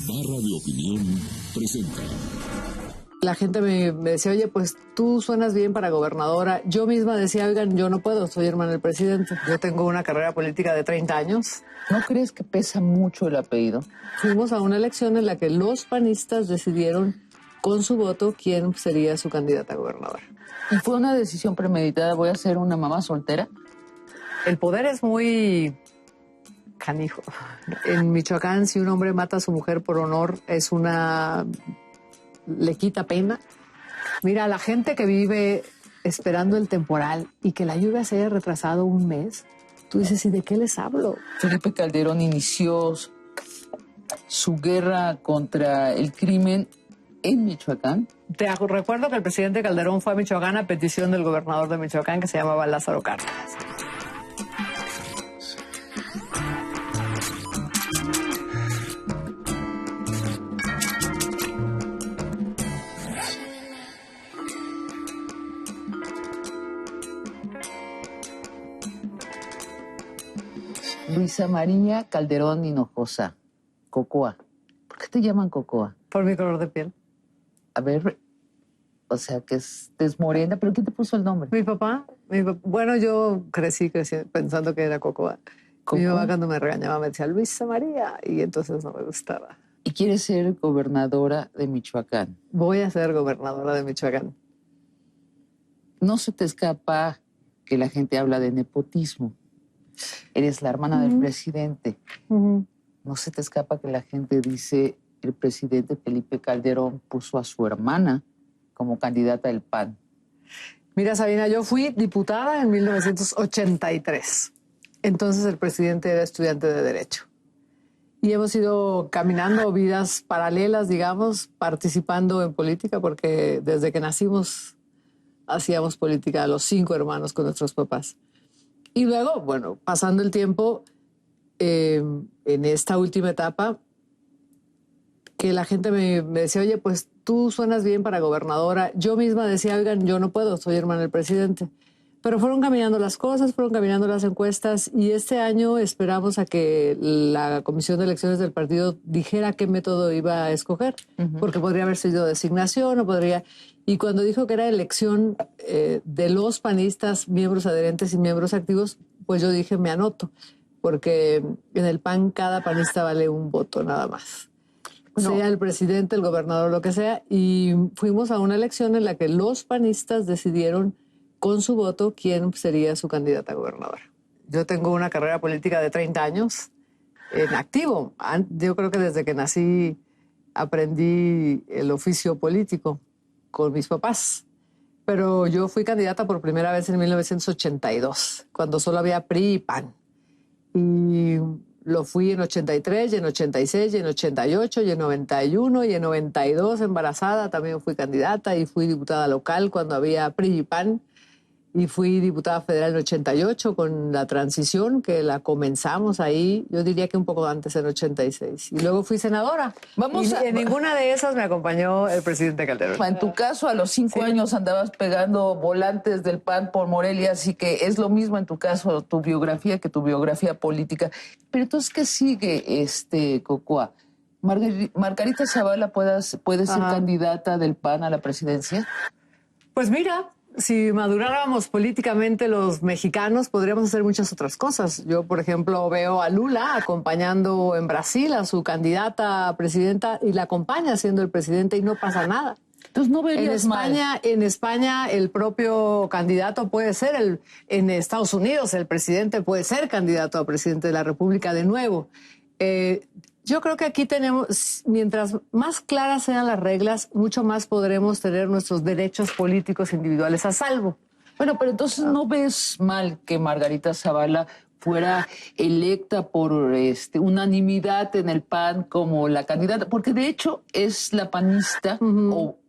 Barra de Opinión presenta. La gente me decía, oye, pues tú suenas bien para gobernadora. Yo misma decía, oigan, yo no puedo, soy hermana del presidente. Yo tengo una carrera política de 30 años. ¿No crees que pesa mucho el apellido? Fuimos a una elección en la que los panistas decidieron con su voto quién sería su candidata a gobernadora. ¿Y fue una decisión premeditada? ¿Voy a ser una mamá soltera? El poder es muy canijo. En Michoacán, si un hombre mata a su mujer por honor, le quita pena. Mira, la gente que vive esperando el temporal y que la lluvia se haya retrasado un mes, tú dices, ¿y de qué les hablo? Felipe Calderón inició su guerra contra el crimen en Michoacán. Te recuerdo que el presidente Calderón fue a Michoacán a petición del gobernador de Michoacán, que se llamaba Lázaro Cárdenas. Luisa María Calderón Hinojosa, Cocoa. ¿Por qué te llaman Cocoa? Por mi color de piel. A ver, o sea, que es morena, pero ¿quién te puso el nombre? Mi papá. Bueno, yo crecí pensando que era Cocoa. Mi mamá cuando me regañaba me decía Luisa María y entonces no me gustaba. ¿Y quieres ser gobernadora de Michoacán? Voy a ser gobernadora de Michoacán. No se te escapa que la gente habla de nepotismo. Eres la hermana del presidente. No se te escapa que la gente dice el presidente Felipe Calderón puso a su hermana como candidata del PAN. Mira, Sabina, yo fui diputada en 1983. Entonces el presidente era estudiante de Derecho. Y hemos ido caminando vidas paralelas, digamos, participando en política, porque desde que nacimos hacíamos política los 5 hermanos con nuestros papás. Y luego, bueno, pasando el tiempo, en esta última etapa, que la gente me decía, oye, pues tú suenas bien para gobernadora. Yo misma decía, oigan, yo no puedo, soy hermana del presidente. Pero fueron caminando las cosas, fueron caminando las encuestas y este año esperamos a que la Comisión de Elecciones del partido dijera qué método iba a escoger, porque podría haber sido designación o podría... Y cuando dijo que era elección de los panistas, miembros adherentes y miembros activos, pues yo dije, me anoto, porque en el PAN cada panista vale un voto nada más. No. Sea el presidente, el gobernador, lo que sea. Y fuimos a una elección en la que los panistas decidieron con su voto quién sería su candidata a gobernadora. Yo tengo una carrera política de 30 años en activo. Yo creo que desde que nací aprendí el oficio político con mis papás. Pero yo fui candidata por primera vez en 1982, cuando solo había PRI y PAN. Y lo fui en 83, y en 86, y en 88, y en 91, y en 92 embarazada también fui candidata y fui diputada local cuando había PRI y PAN. Y fui diputada federal en 88 con la transición, que la comenzamos ahí, yo diría que un poco antes, en 86. Y luego fui senadora. En ninguna de esas me acompañó el presidente Calderón. En tu caso, a los 5 años andabas pegando volantes del PAN por Morelia, así que es lo mismo en tu caso, tu biografía, que tu biografía política. Pero entonces, ¿qué sigue, Cocoa? ¿Margarita Zavala puede ser candidata del PAN a la presidencia? Pues mira, si maduráramos políticamente los mexicanos, podríamos hacer muchas otras cosas. Yo, por ejemplo, veo a Lula acompañando en Brasil a su candidata a presidenta y la acompaña siendo el presidente y no pasa nada. Entonces no verías En España el propio candidato puede ser, en Estados Unidos el presidente puede ser candidato a presidente de la República de nuevo. Yo creo que aquí tenemos, mientras más claras sean las reglas, mucho más podremos tener nuestros derechos políticos individuales a salvo. Bueno, pero entonces no ves mal que Margarita Zavala fuera electa por unanimidad en el PAN como la candidata, porque de hecho es la panista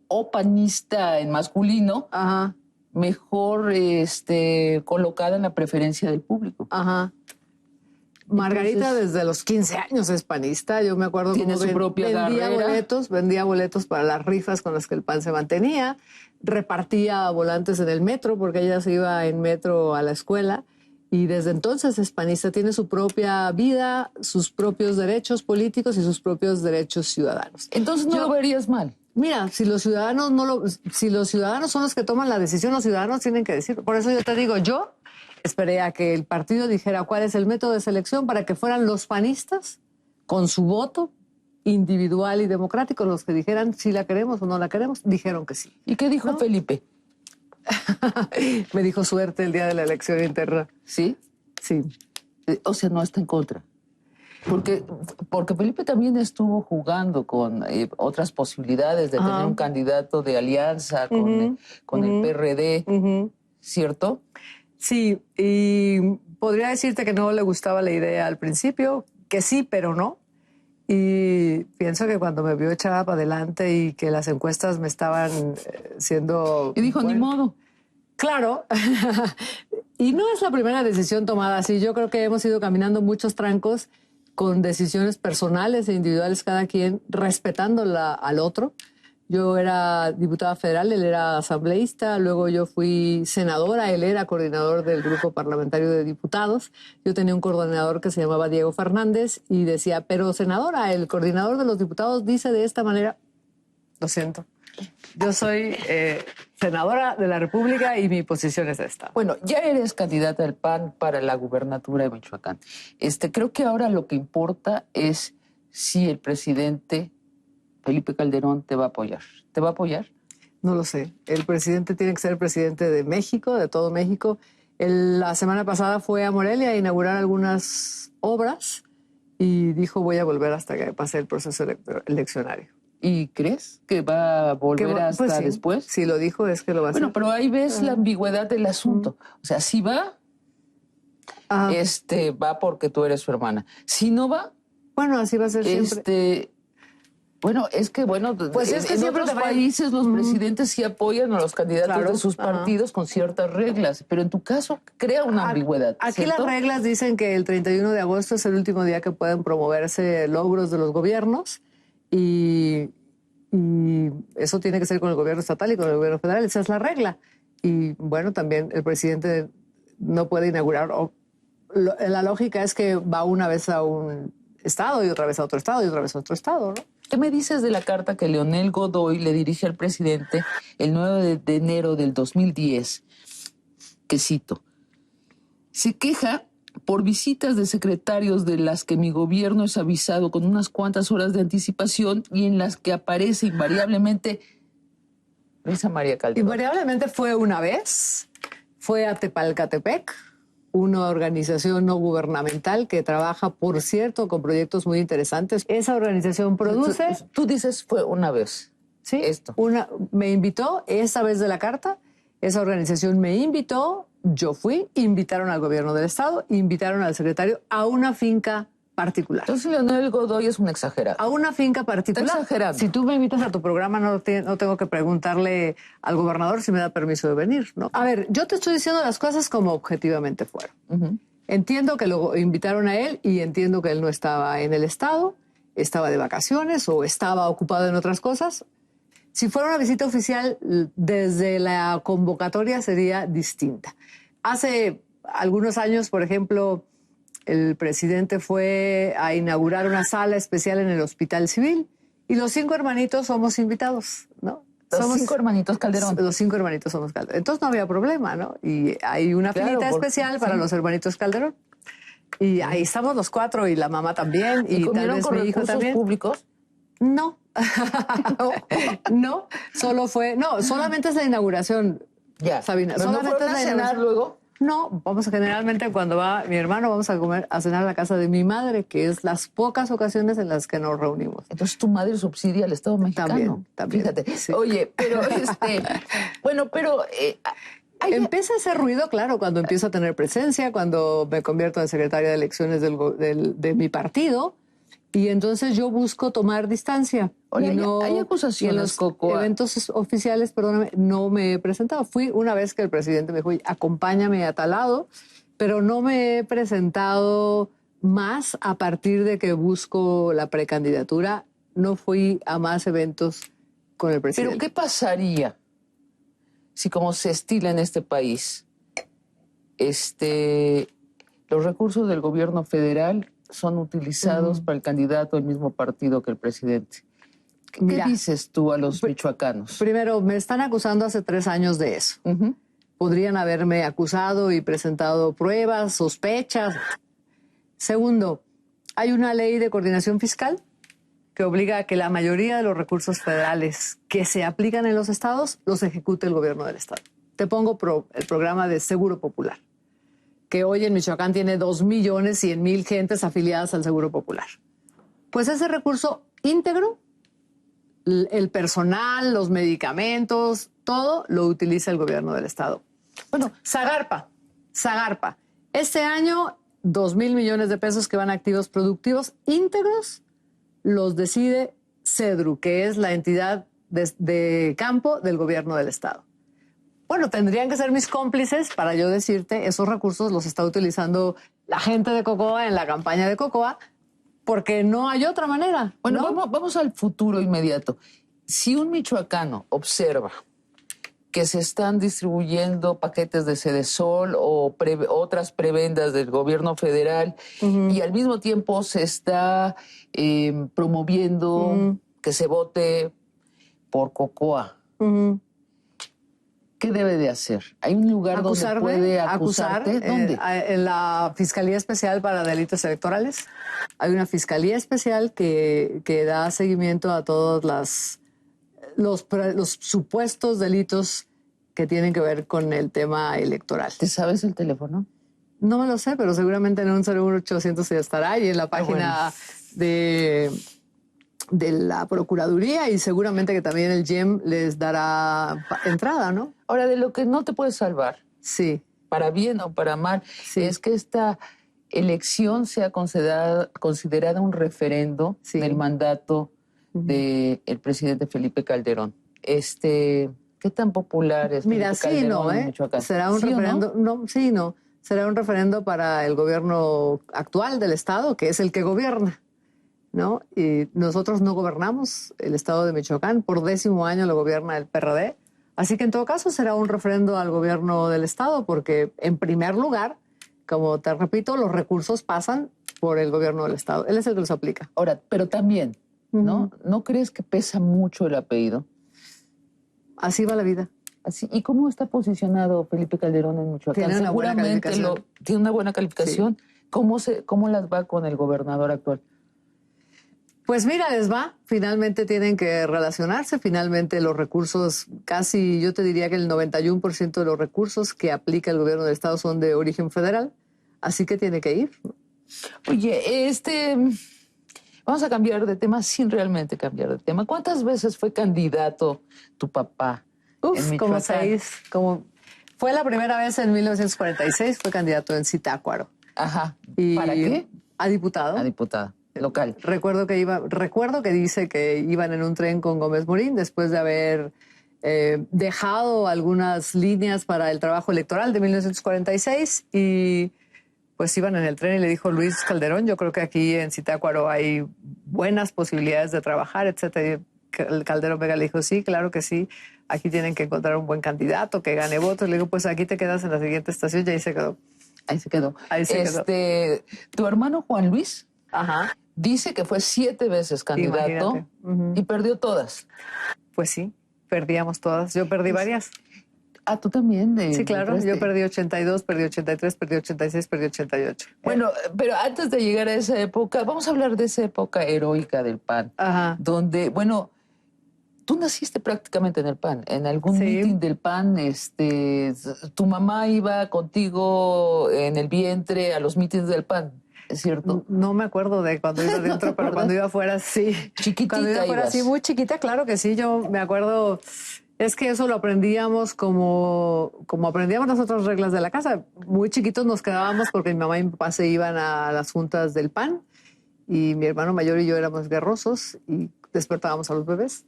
o panista en masculino mejor colocada en la preferencia del público. Margarita desde los 15 años es panista. Yo me acuerdo cómo vendía boletos para las rifas con las que el PAN se mantenía, repartía volantes en el metro porque ella se iba en metro a la escuela y desde entonces es panista, tiene su propia vida, sus propios derechos políticos y sus propios derechos ciudadanos. Entonces no lo verías mal. Mira, si los ciudadanos si los ciudadanos son los que toman la decisión, los ciudadanos tienen que decir. Por eso yo te digo, yo esperé a que el partido dijera cuál es el método de selección para que fueran los panistas con su voto individual y democrático los que dijeran si la queremos o no la queremos. Dijeron que sí. ¿Y qué dijo Felipe? Me dijo suerte el día de la elección interna. ¿Sí? Sí. O sea, no está en contra. Porque Felipe también estuvo jugando con otras posibilidades de tener un candidato de alianza con el PRD, ¿cierto? Sí, y podría decirte que no le gustaba la idea al principio, que sí, pero no. Y pienso que cuando me vio echada para adelante y que las encuestas me estaban siendo... Y dijo, ni modo. Claro. Y no es la primera decisión tomada así. Yo creo que hemos ido caminando muchos trancos con decisiones personales e individuales cada quien, respetando al otro. Yo era diputada federal, él era asambleísta, luego yo fui senadora, él era coordinador del grupo parlamentario de diputados. Yo tenía un coordinador que se llamaba Diego Fernández y decía, pero senadora, el coordinador de los diputados dice de esta manera. Lo siento. Yo soy senadora de la República y mi posición es esta. Bueno, ya eres candidata del PAN para la gubernatura de Michoacán. Creo que ahora lo que importa es si el presidente Felipe Calderón te va a apoyar. ¿Te va a apoyar? No lo sé. El presidente tiene que ser el presidente de México, de todo México. La semana pasada fue a Morelia a inaugurar algunas obras y dijo voy a volver hasta que pase el proceso eleccionario. ¿Y crees que va a volver hasta pues sí, después? Si lo dijo es que lo va a hacer. Bueno, pero ahí ves la ambigüedad del asunto. O sea, si va, va porque tú eres su hermana. Si no va... Bueno, así va a ser siempre. Bueno, pues es que en otros países los presidentes sí apoyan a los candidatos de sus partidos con ciertas reglas, pero en tu caso crea una ambigüedad. Aquí ¿cierto? las reglas dicen que el 31 de agosto es el último día que pueden promoverse logros de los gobiernos y eso tiene que ser con el gobierno estatal y con el gobierno federal. Esa es la regla. Y bueno, también el presidente no puede inaugurar. La lógica es que va una vez a un estado y otra vez a otro estado y otra vez a otro estado, ¿no? ¿Qué me dices de la carta que Leonel Godoy le dirige al presidente el 9 de enero del 2010? Que cito, se queja por visitas de secretarios de las que mi gobierno es avisado con unas cuantas horas de anticipación y en las que aparece invariablemente Luisa María Calderón. Invariablemente fue una vez, fue a Tepalcatepec, una organización no gubernamental que trabaja, por cierto, con proyectos muy interesantes. Esa organización produce... Tú dices fue una vez. Sí, esto. Me invitó esa vez de la carta, esa organización me invitó, yo fui, invitaron al gobierno del estado, invitaron al secretario a una finca particular. Entonces Leonel Godoy es un exagerado. A una finca particular. Está exagerando. Si tú me invitas a tu programa, no tengo que preguntarle al gobernador si me da permiso de venir, ¿no? A ver, yo te estoy diciendo las cosas como objetivamente fueron. Entiendo que lo invitaron a él y entiendo que él no estaba en el estado, estaba de vacaciones o estaba ocupado en otras cosas. Si fuera una visita oficial, desde la convocatoria sería distinta. Hace algunos años, por ejemplo, el presidente fue a inaugurar una sala especial en el Hospital Civil y los 5 hermanitos somos invitados, ¿no? Los 5 hermanitos Calderón. Los 5 hermanitos somos Calderón. Entonces no había problema, ¿no? Y hay una filita especial para los hermanitos Calderón. Y ahí estamos los 4 y la mamá también. ¿Y tal vez con mi hijo también. Públicos? No. No, solamente es la inauguración. Ya. Sabina, ¿Pero solamente no es la cenar inauguración. luego? No, generalmente cuando va mi hermano vamos a cenar a la casa de mi madre, que es las pocas ocasiones en las que nos reunimos. Entonces tu madre subsidia al Estado mexicano. También. Fíjate. Sí. Oye, pero empieza a hacer ruido, claro, cuando empiezo a tener presencia, cuando me convierto en secretaria de elecciones de mi partido. Y entonces yo busco tomar distancia. Oye, y hay acusaciones, y en los Coco. eventos oficiales, perdóname, no me he presentado. Fui una vez que el presidente me dijo, acompáñame a tal lado, pero no me he presentado más a partir de que busco la precandidatura. No fui a más eventos con el presidente. ¿Pero qué pasaría si, como se estila en este país, los recursos del gobierno federal son utilizados para el candidato del mismo partido que el presidente. ¿Qué Mira, dices tú a los michoacanos? Primero, me están acusando hace 3 años de eso. Podrían haberme acusado y presentado pruebas, sospechas. Segundo, hay una ley de coordinación fiscal que obliga a que la mayoría de los recursos federales que se aplican en los estados los ejecute el gobierno del estado. Te pongo el programa de Seguro Popular, que hoy en Michoacán tiene 2.100.000 gentes afiliadas al Seguro Popular. Pues ese recurso íntegro, el personal, los medicamentos, todo lo utiliza el gobierno del estado. Bueno, Zagarpa. Este año, 2,000 millones de pesos que van a activos productivos íntegros los decide CEDRU, que es la entidad de campo del gobierno del estado. Bueno, tendrían que ser mis cómplices para yo decirte, esos recursos los está utilizando la gente de Cocoa en la campaña de Cocoa, porque no hay otra manera. Bueno, ¿no? vamos al futuro inmediato. Si un michoacano observa que se están distribuyendo paquetes de Sedesol o otras prebendas del gobierno federal y al mismo tiempo se está promoviendo que se vote por Cocoa, ¿qué debe de hacer? ¿Hay un lugar donde puede acusarte? ¿Dónde? En la Fiscalía Especial para Delitos Electorales. Hay una fiscalía especial que da seguimiento a todos los supuestos delitos que tienen que ver con el tema electoral. ¿Te sabes el teléfono? No me lo sé, pero seguramente en un 01800 ya estará y en la página de la Procuraduría, y seguramente que también el GEM les dará entrada, ¿no? Ahora, de lo que no te puedes salvar, sí, para bien o para mal, sí, es que esta elección sea considerada un referendo del mandato del presidente Felipe Calderón. ¿Qué tan popular es Felipe Calderón en Michoacán? Será un referendo, no, será un referendo para el gobierno actual del estado, que es el que gobierna, ¿no? Y nosotros no gobernamos el estado de Michoacán, por 10º año lo gobierna el PRD, así que en todo caso será un referendo al gobierno del estado, porque en primer lugar, como te repito, los recursos pasan por el gobierno del estado, él es el que los aplica. Ahora, pero también, ¿no? ¿No crees que pesa mucho el apellido? Así va la vida. Así. ¿Y cómo está posicionado Felipe Calderón en Michoacán? Tiene una buena calificación. Tiene una buena calificación. Sí. ¿Cómo las va con el gobernador actual? Pues mira, les va. Finalmente tienen que relacionarse. Finalmente los recursos, casi yo te diría que el 91% de los recursos que aplica el gobierno del estado son de origen federal. Así que tiene que ir. Oye, vamos a cambiar de tema sin realmente cambiar de tema. ¿Cuántas veces fue candidato tu papá en Michoacán? Como 6. Fue la primera vez en 1946, fue candidato en Zitácuaro. Ajá. Y ¿para qué? A diputado. A diputada local. Recuerdo que dice que iban en un tren con Gómez Morín después de haber dejado algunas líneas para el trabajo electoral de 1946 y pues iban en el tren y le dijo Luis Calderón, yo creo que aquí en Zitácuaro hay buenas posibilidades de trabajar, etcétera. Y el Calderón Vega le dijo, sí, claro que sí, aquí tienen que encontrar un buen candidato que gane votos. Le digo, pues aquí te quedas en la siguiente estación, y ahí se quedó. Ahí se quedó. Ahí se quedó. Tu hermano Juan Luis dice que fue 7 veces candidato y perdió todas. Pues sí, perdíamos todas. Yo perdí varias. Ah, ¿tú también? Sí, claro. Yo perdí 82, perdí 83, perdí 86, perdí 88. Bueno, pero antes de llegar a esa época, vamos a hablar de esa época heroica del PAN. Donde, bueno, tú naciste prácticamente en el PAN. En algún meeting del PAN, tu mamá iba contigo en el vientre a los mítines del PAN. ¿Es cierto? No me acuerdo de cuando iba dentro, pero cuando iba afuera, sí. Chiquitita cuando iba afuera, ibas. Sí, muy chiquita, claro que sí. Yo me acuerdo, es que eso lo aprendíamos como aprendíamos las otras reglas de la casa. Muy chiquitos nos quedábamos porque mi mamá y mi papá se iban a las juntas del PAN y mi hermano mayor y yo éramos guerrosos y despertábamos a los bebés.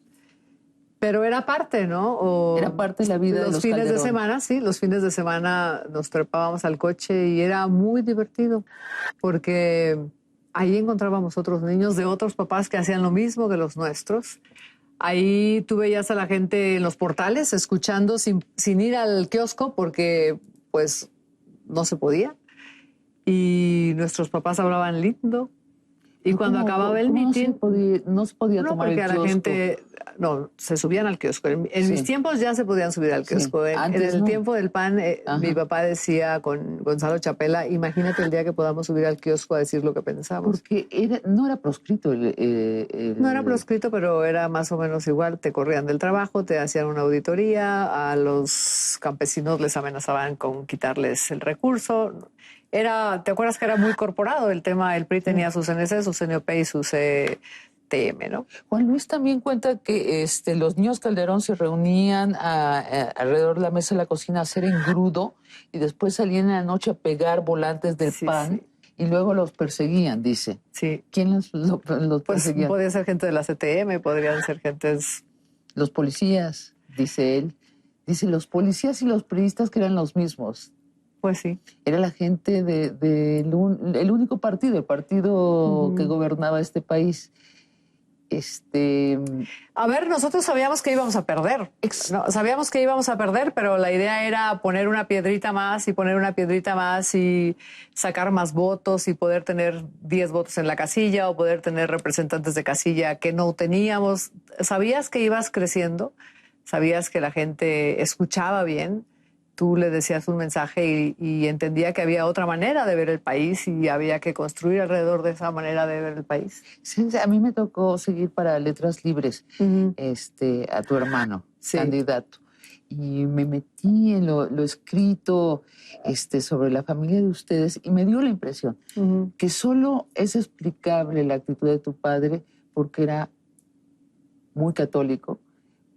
Pero era parte, ¿no? Era parte de la vida de los fines Calderón. de semana, sí, los fines de semana nos trepábamos al coche y era muy divertido porque ahí encontrábamos otros niños de otros papás que hacían lo mismo que los nuestros. Ahí tú veías a la gente en los portales escuchando sin ir al kiosco porque pues no se podía. y nuestros papás hablaban lindo. Y cuando acababa el mitin, no se podía tomar el porque a la kiosco. gente, no, se subían al kiosco. En Sí. mis tiempos ya se podían subir al Sí. kiosco. En Antes el no. tiempo del PAN, mi papá decía con Gonzalo Chapela, imagínate el día que podamos subir al kiosco a decir lo que pensamos. Porque no era proscrito No era proscrito, pero era más o menos igual. Te corrían del trabajo, te hacían una auditoría, a los campesinos les amenazaban con quitarles el recurso. ¿Te acuerdas que era muy corporado el tema? El PRI tenía su CNC, su CNOP y su CTM, ¿no? Juan Luis también cuenta que los niños Calderón se reunían alrededor de la mesa de la cocina a hacer engrudo y después salían en la noche a pegar volantes del PAN. Y luego los perseguían, dice. Sí. ¿Quién los perseguía? Pues podía ser gente de la CTM, podrían ser gentes... Los policías, dice él. Dice, los policías y los priistas que eran los mismos. Pues sí. Era la gente el único partido, el partido que gobernaba este país. A ver, nosotros sabíamos que íbamos a perder. No, sabíamos que íbamos a perder, pero la idea era poner una piedrita más y poner una piedrita más y sacar más votos y poder tener 10 votos en la casilla o poder tener representantes de casilla que no teníamos. Sabías que ibas creciendo, sabías que la gente escuchaba bien. Tú le decías un mensaje y entendía que había otra manera de ver el país y había que construir alrededor de esa manera de ver el país. Sí, a mí me tocó seguir para Letras Libres a tu hermano, candidato. Y me metí en lo escrito sobre la familia de ustedes y me dio la impresión que solo es explicable la actitud de tu padre porque era muy católico,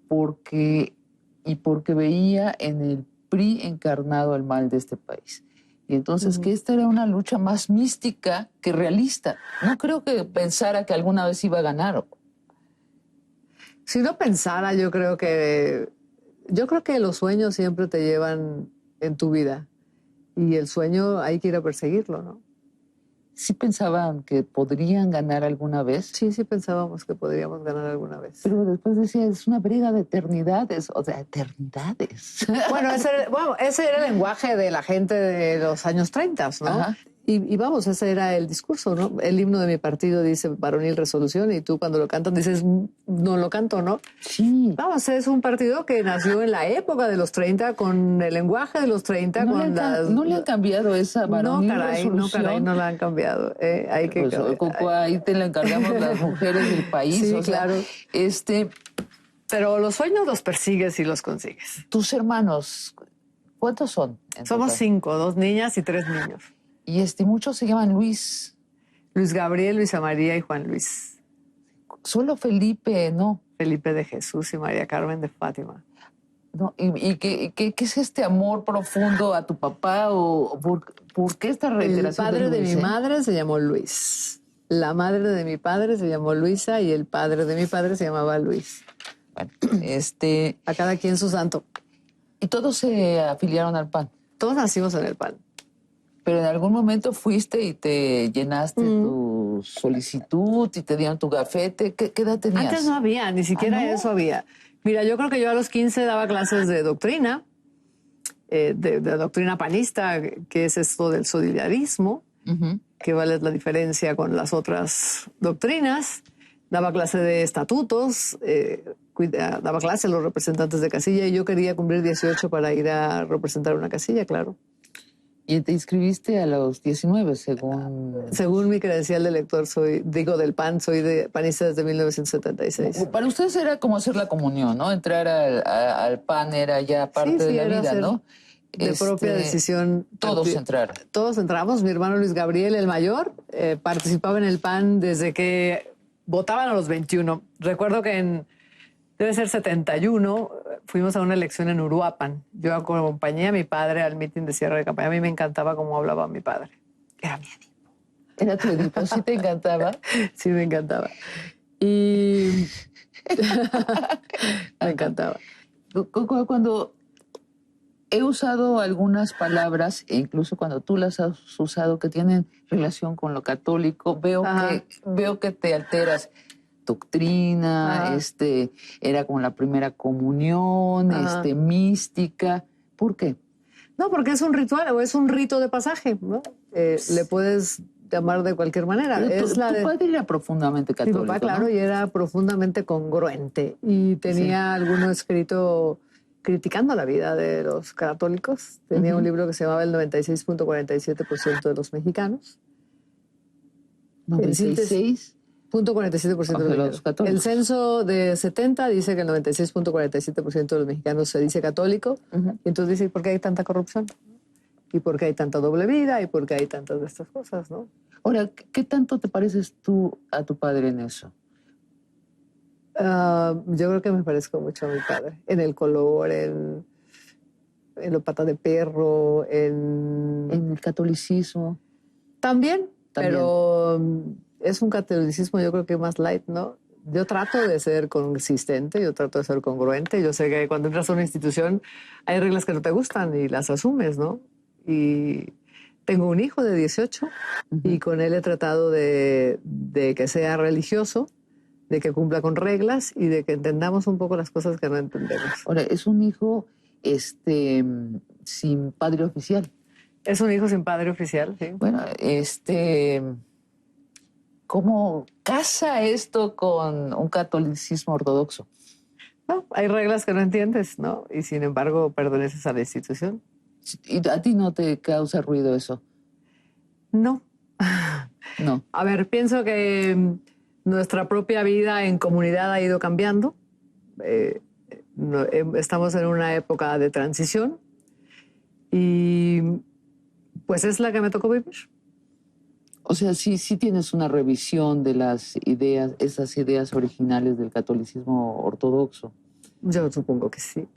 porque veía en el PRI encarnado el mal de este país. Y entonces que esta era una lucha más mística que realista. No creo que pensara que alguna vez iba a ganar. Si no pensara, yo creo que los sueños siempre te llevan en tu vida. Y el sueño hay que ir a perseguirlo, ¿no? ¿Sí pensaban que podrían ganar alguna vez? Sí pensábamos que podríamos ganar alguna vez. Pero después decía, es una brega de eternidades, o sea, eternidades. Bueno, ese era el lenguaje de la gente de los años 30, ¿no? Ajá. Y vamos, ese era el discurso, ¿no? El himno de mi partido dice varonil resolución y tú cuando lo cantas dices, no lo canto, ¿no? Sí. Vamos, es un partido que nació en la época de los 30 con el lenguaje de los 30. ¿No le han cambiado esa varonil resolución? No, caray, no la han cambiado. Hay que... Pues, Coco, ahí te la encargamos las mujeres del país. Sí, o sea, claro. Pero los sueños los persigues y los consigues. Tus hermanos, ¿cuántos son? Somos 5, 2 niñas y 3 niños. Y muchos se llaman Luis. Luis Gabriel, Luisa María y Juan Luis. Solo Felipe, ¿no? Felipe de Jesús y María Carmen de Fátima. No, ¿Y qué es este amor profundo a tu papá? ¿O por qué esta reiteración? El padre de Luis, mi madre se llamó Luis. La madre de mi padre se llamó Luisa y el padre de mi padre se llamaba Luis. Bueno, a cada quien su santo. Y todos se afiliaron al PAN. Todos nacimos en el PAN. Pero en algún momento fuiste y te llenaste tu solicitud y te dieron tu gafete. ¿Qué edad tenías? Antes no había, ni siquiera ¿no? eso había. Mira, yo creo que yo a los 15 daba clases de doctrina, de doctrina panista, que es esto del solidarismo, que vale la diferencia con las otras doctrinas. Daba clase de estatutos, daba clase a los representantes de casilla y yo quería cumplir 18 para ir a representar una casilla, claro. Y te inscribiste a los 19, según... Según mi credencial de elector, del PAN, soy panista desde 1976. Para ustedes era como hacer la comunión, ¿no? Entrar al PAN era ya parte de la vida, ¿no? De propia decisión. Todos entraron. Todos entramos. Mi hermano Luis Gabriel, el mayor, participaba en el PAN desde que votaban a los 21. Recuerdo que debe ser 71, fuimos a una elección en Uruapan. Yo acompañé a mi padre al mitin de cierre de campaña. A mí me encantaba cómo hablaba mi padre. Era mi Edipo. ¿Era tu Edipo? ¿Sí te encantaba? Sí, me encantaba. Y me encantaba. Cuando he usado algunas palabras, e incluso cuando tú las has usado, que tienen relación con lo católico, veo que te alteras. Doctrina, era como la primera comunión, mística. ¿Por qué? No, porque es un ritual o es un rito de pasaje, ¿no? Le puedes llamar de cualquier manera. Pero Es tu la de... padre era profundamente Mi católico, papá, claro, ¿no? y era profundamente congruente y tenía alguno escrito criticando la vida de los católicos. Tenía un libro que se llamaba El 96.47% de los mexicanos. En síntesis, 96. 0.47% O de sea, los los mexicanos. católicos. El censo de 70 dice que el 96.47% de los mexicanos se dice católico. Y entonces dice, ¿por qué hay tanta corrupción? ¿Y por qué hay tanta doble vida? ¿Y por qué hay tantas de estas cosas, no? Ahora, ¿qué tanto te pareces tú a tu padre en eso? Yo creo que me parezco mucho a mi padre. En el color, en la pata de perro, En el catolicismo. También, También. pero es un catolicismo yo creo que más light, ¿no? Yo trato de ser consistente, yo trato de ser congruente. Yo sé que cuando entras a una institución hay reglas que no te gustan y las asumes, ¿no? Y tengo un hijo de 18 y con él he tratado de que sea religioso, de que cumpla con reglas y de que entendamos un poco las cosas que no entendemos. Ahora, es un hijo sin padre oficial. Es un hijo sin padre oficial, sí. Bueno, ¿cómo casa esto con un catolicismo ortodoxo? No, hay reglas que no entiendes, ¿no? Y sin embargo perteneces a la institución. ¿Y a ti no te causa ruido eso? No. No. A ver, pienso que nuestra propia vida en comunidad ha ido cambiando. Estamos en una época de transición y pues es la que me tocó vivir. O sea, sí tienes una revisión de las ideas, esas ideas originales del catolicismo ortodoxo. Yo supongo que sí.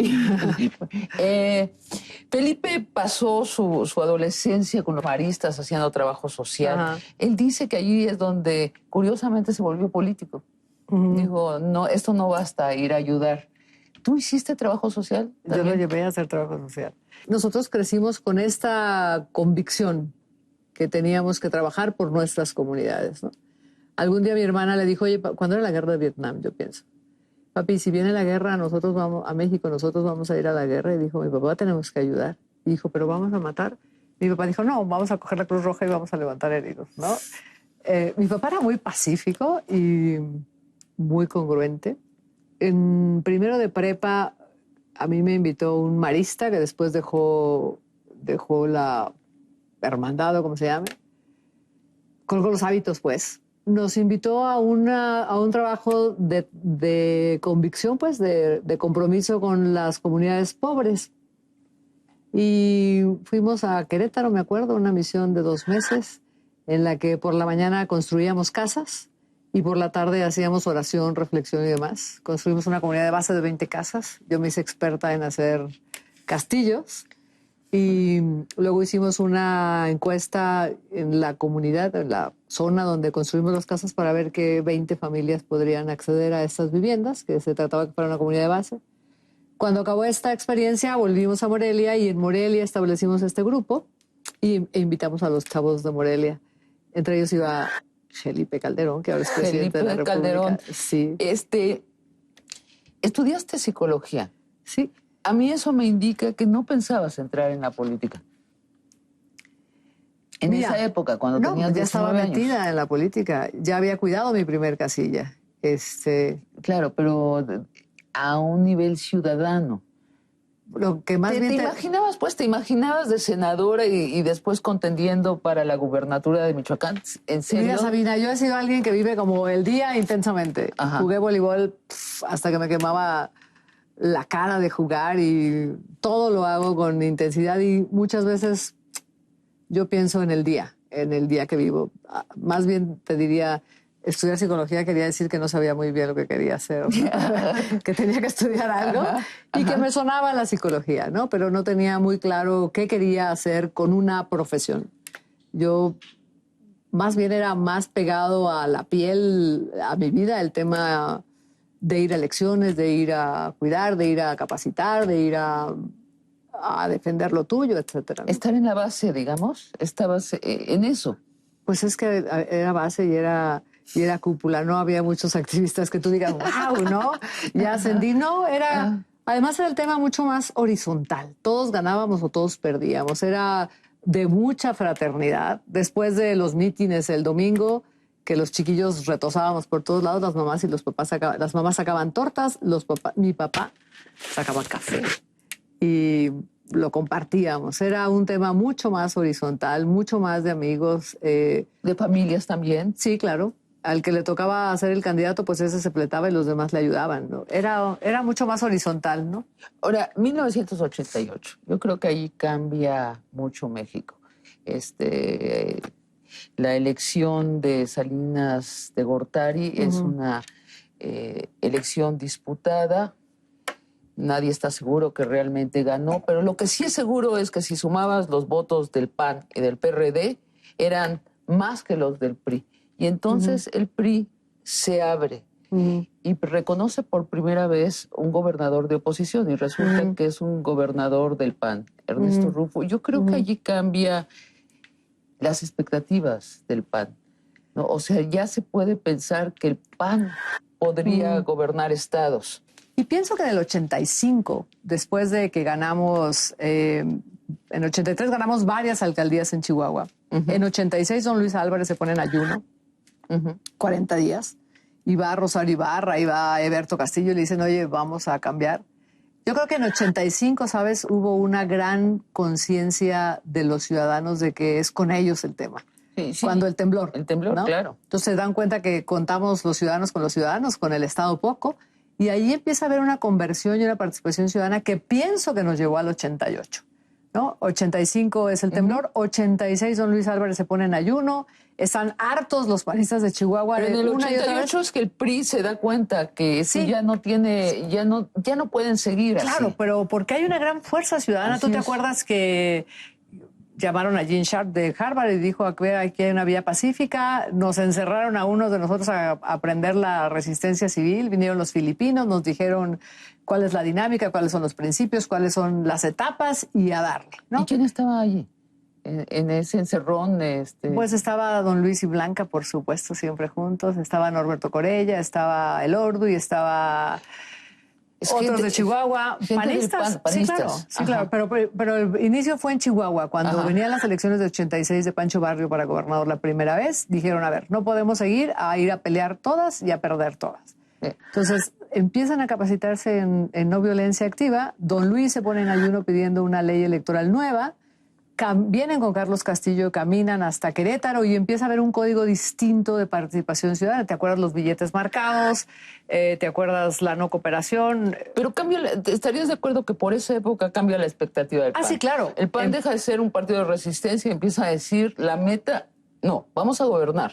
Felipe pasó su adolescencia con los maristas haciendo trabajo social. Ajá. Él dice que allí es donde curiosamente se volvió político. Dijo, no, esto no basta, ir a ayudar. ¿Tú hiciste trabajo social también? Yo lo llevé a hacer trabajo social. Nosotros crecimos con esta convicción que teníamos que trabajar por nuestras comunidades, ¿no? Algún día mi hermana le dijo, oye, ¿cuándo era la guerra de Vietnam? Yo pienso, papi, si viene la guerra, nosotros vamos a México, nosotros vamos a ir a la guerra. Y dijo, mi papá, tenemos que ayudar. Y dijo, pero vamos a matar. Mi papá dijo, no, vamos a coger la Cruz Roja y vamos a levantar heridos, ¿no? Mi papá era muy pacífico y muy congruente. En primero de prepa, a mí me invitó un marista que después dejó la hermandad o como se llame, con los hábitos, pues. Nos invitó a un trabajo de convicción, pues, de compromiso con las comunidades pobres. Y fuimos a Querétaro, me acuerdo, una misión de 2 meses, en la que por la mañana construíamos casas y por la tarde hacíamos oración, reflexión y demás. Construimos una comunidad de base de 20 casas. Yo me hice experta en hacer castillos. Y luego hicimos una encuesta en la comunidad, en la zona donde construimos las casas para ver qué 20 familias podrían acceder a estas viviendas, que se trataba de que fuera una comunidad de base. Cuando acabó esta experiencia volvimos a Morelia y en Morelia establecimos este grupo e invitamos a los chavos de Morelia. Entre ellos iba Felipe Calderón, que ahora es presidente de la República. Calderón. Sí. ¿Estudiaste psicología? Sí. A mí eso me indica que no pensabas entrar en la política. En esa época, cuando tenías 19 años. Ya estaba metida en la política. Ya había cuidado mi primer casilla. Claro, pero a un nivel ciudadano. Lo que más bien ¿Te imaginabas, pues, te imaginabas de senadora y después contendiendo para la gubernatura de Michoacán? ¿En serio? Mira, Sabina, yo he sido alguien que vive como el día intensamente. Ajá. Jugué voleibol hasta que me quemaba la cara de jugar y todo lo hago con intensidad y muchas veces yo pienso en el día que vivo. Más bien te diría, estudiar psicología quería decir que no sabía muy bien lo que quería hacer, ¿no? Que tenía que estudiar algo y que me sonaba la psicología, ¿no? Pero no tenía muy claro qué quería hacer con una profesión. Yo más bien era más pegado a la piel, a mi vida, el tema de ir a elecciones, de ir a cuidar, de ir a capacitar, de ir a defender lo tuyo, etcétera, ¿no? Estar en la base, digamos, estabas en eso. Pues es que era base y era cúpula, no había muchos activistas que tú digas, wow, ¿no? Ya ascendí, no, era Además era el tema mucho más horizontal. Todos ganábamos o todos perdíamos. Era de mucha fraternidad. Después de los mítines el domingo, que los chiquillos retosábamos por todos lados, las mamás y los papás las mamás sacaban tortas, mi papá sacaba café y lo compartíamos. Era un tema mucho más horizontal, mucho más de amigos. ¿De familias también? Sí, claro. Al que le tocaba ser el candidato, pues ese se pletaba y los demás le ayudaban, ¿no? Era mucho más horizontal, ¿no? Ahora, 1988, yo creo que ahí cambia mucho México. La elección de Salinas de Gortari es una elección disputada. Nadie está seguro que realmente ganó, pero lo que sí es seguro es que si sumabas los votos del PAN y del PRD, eran más que los del PRI. Y entonces el PRI se abre y reconoce por primera vez un gobernador de oposición y resulta que es un gobernador del PAN, Ernesto Rufo. Yo creo que allí cambia las expectativas del PAN, ¿no? O sea, ya se puede pensar que el PAN podría gobernar estados. Y pienso que en el 85, después de que ganamos, en 83 ganamos varias alcaldías en Chihuahua. En 86 don Luis Álvarez se pone en ayuno, 40 días, y va Rosario Ibarra, y va Eberto Castillo y le dicen, oye, vamos a cambiar. Yo creo que en 85, ¿sabes? Hubo una gran conciencia de los ciudadanos de que es con ellos el tema. Sí. Cuando el temblor. El temblor, ¿no? claro. Entonces se dan cuenta que contamos los ciudadanos, con el Estado poco, y ahí empieza a haber una conversión y una participación ciudadana que pienso que nos llevó al 88. ¿No? 85 es el temblor, 86 don Luis Álvarez se pone en ayuno, están hartos los panistas de Chihuahua. Pero en el 88 es que el PRI se da cuenta que sí, ya no tiene, ya no pueden seguir así. Claro, pero porque hay una gran fuerza ciudadana. Así ¿Tú te es. acuerdas que llamaron a Gene Sharp de Harvard y dijo, aquí hay una vía pacífica? Nos encerraron a unos de nosotros a aprender la resistencia civil, vinieron los filipinos, nos dijeron cuál es la dinámica, cuáles son los principios, cuáles son las etapas y a darle, ¿no? ¿Y quién estaba allí? En ese encerrón. Pues estaba don Luis y Blanca, por supuesto, siempre juntos. Estaba Norberto Corella, estaba El Ordu y estaba otros de Chihuahua. Panistas. Panistas. Sí, claro. Pero el inicio fue en Chihuahua. Cuando venían las elecciones de 86 de Pancho Barrio para gobernador la primera vez, dijeron, a ver, no podemos seguir a ir a pelear todas y a perder todas. Entonces empiezan a capacitarse en no violencia activa. Don Luis se pone en ayuno pidiendo una ley electoral nueva. Vienen con Carlos Castillo, caminan hasta Querétaro y empieza a haber un código distinto de participación ciudadana. ¿Te acuerdas los billetes marcados? ¿Te acuerdas la no cooperación? Pero ¿estarías de acuerdo que por esa época cambia la expectativa del PAN? Sí, claro. El PAN deja de ser un partido de resistencia y empieza a decir la meta, no, vamos a gobernar.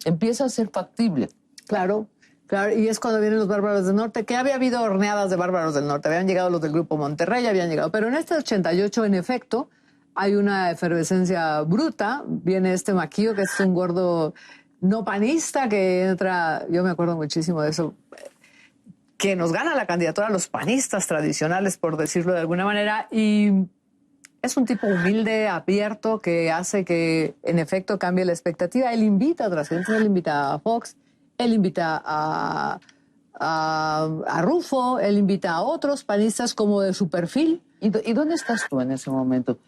Empieza a ser factible. Claro. Claro, y es cuando vienen los Bárbaros del Norte, que había habido horneadas de Bárbaros del Norte, habían llegado los del Grupo Monterrey, habían llegado, pero en este 88, en efecto, hay una efervescencia bruta, viene este Maquillo, que es un gordo no panista, que entra, yo me acuerdo muchísimo de eso, que nos gana la candidatura a los panistas tradicionales, por decirlo de alguna manera, y es un tipo humilde, abierto, que hace que, en efecto, cambie la expectativa. Él invita a otras gente, él invita a Fox, él invita a Rufo, él invita a otros panistas como de su perfil. ¿Y dónde estás tú en ese momento?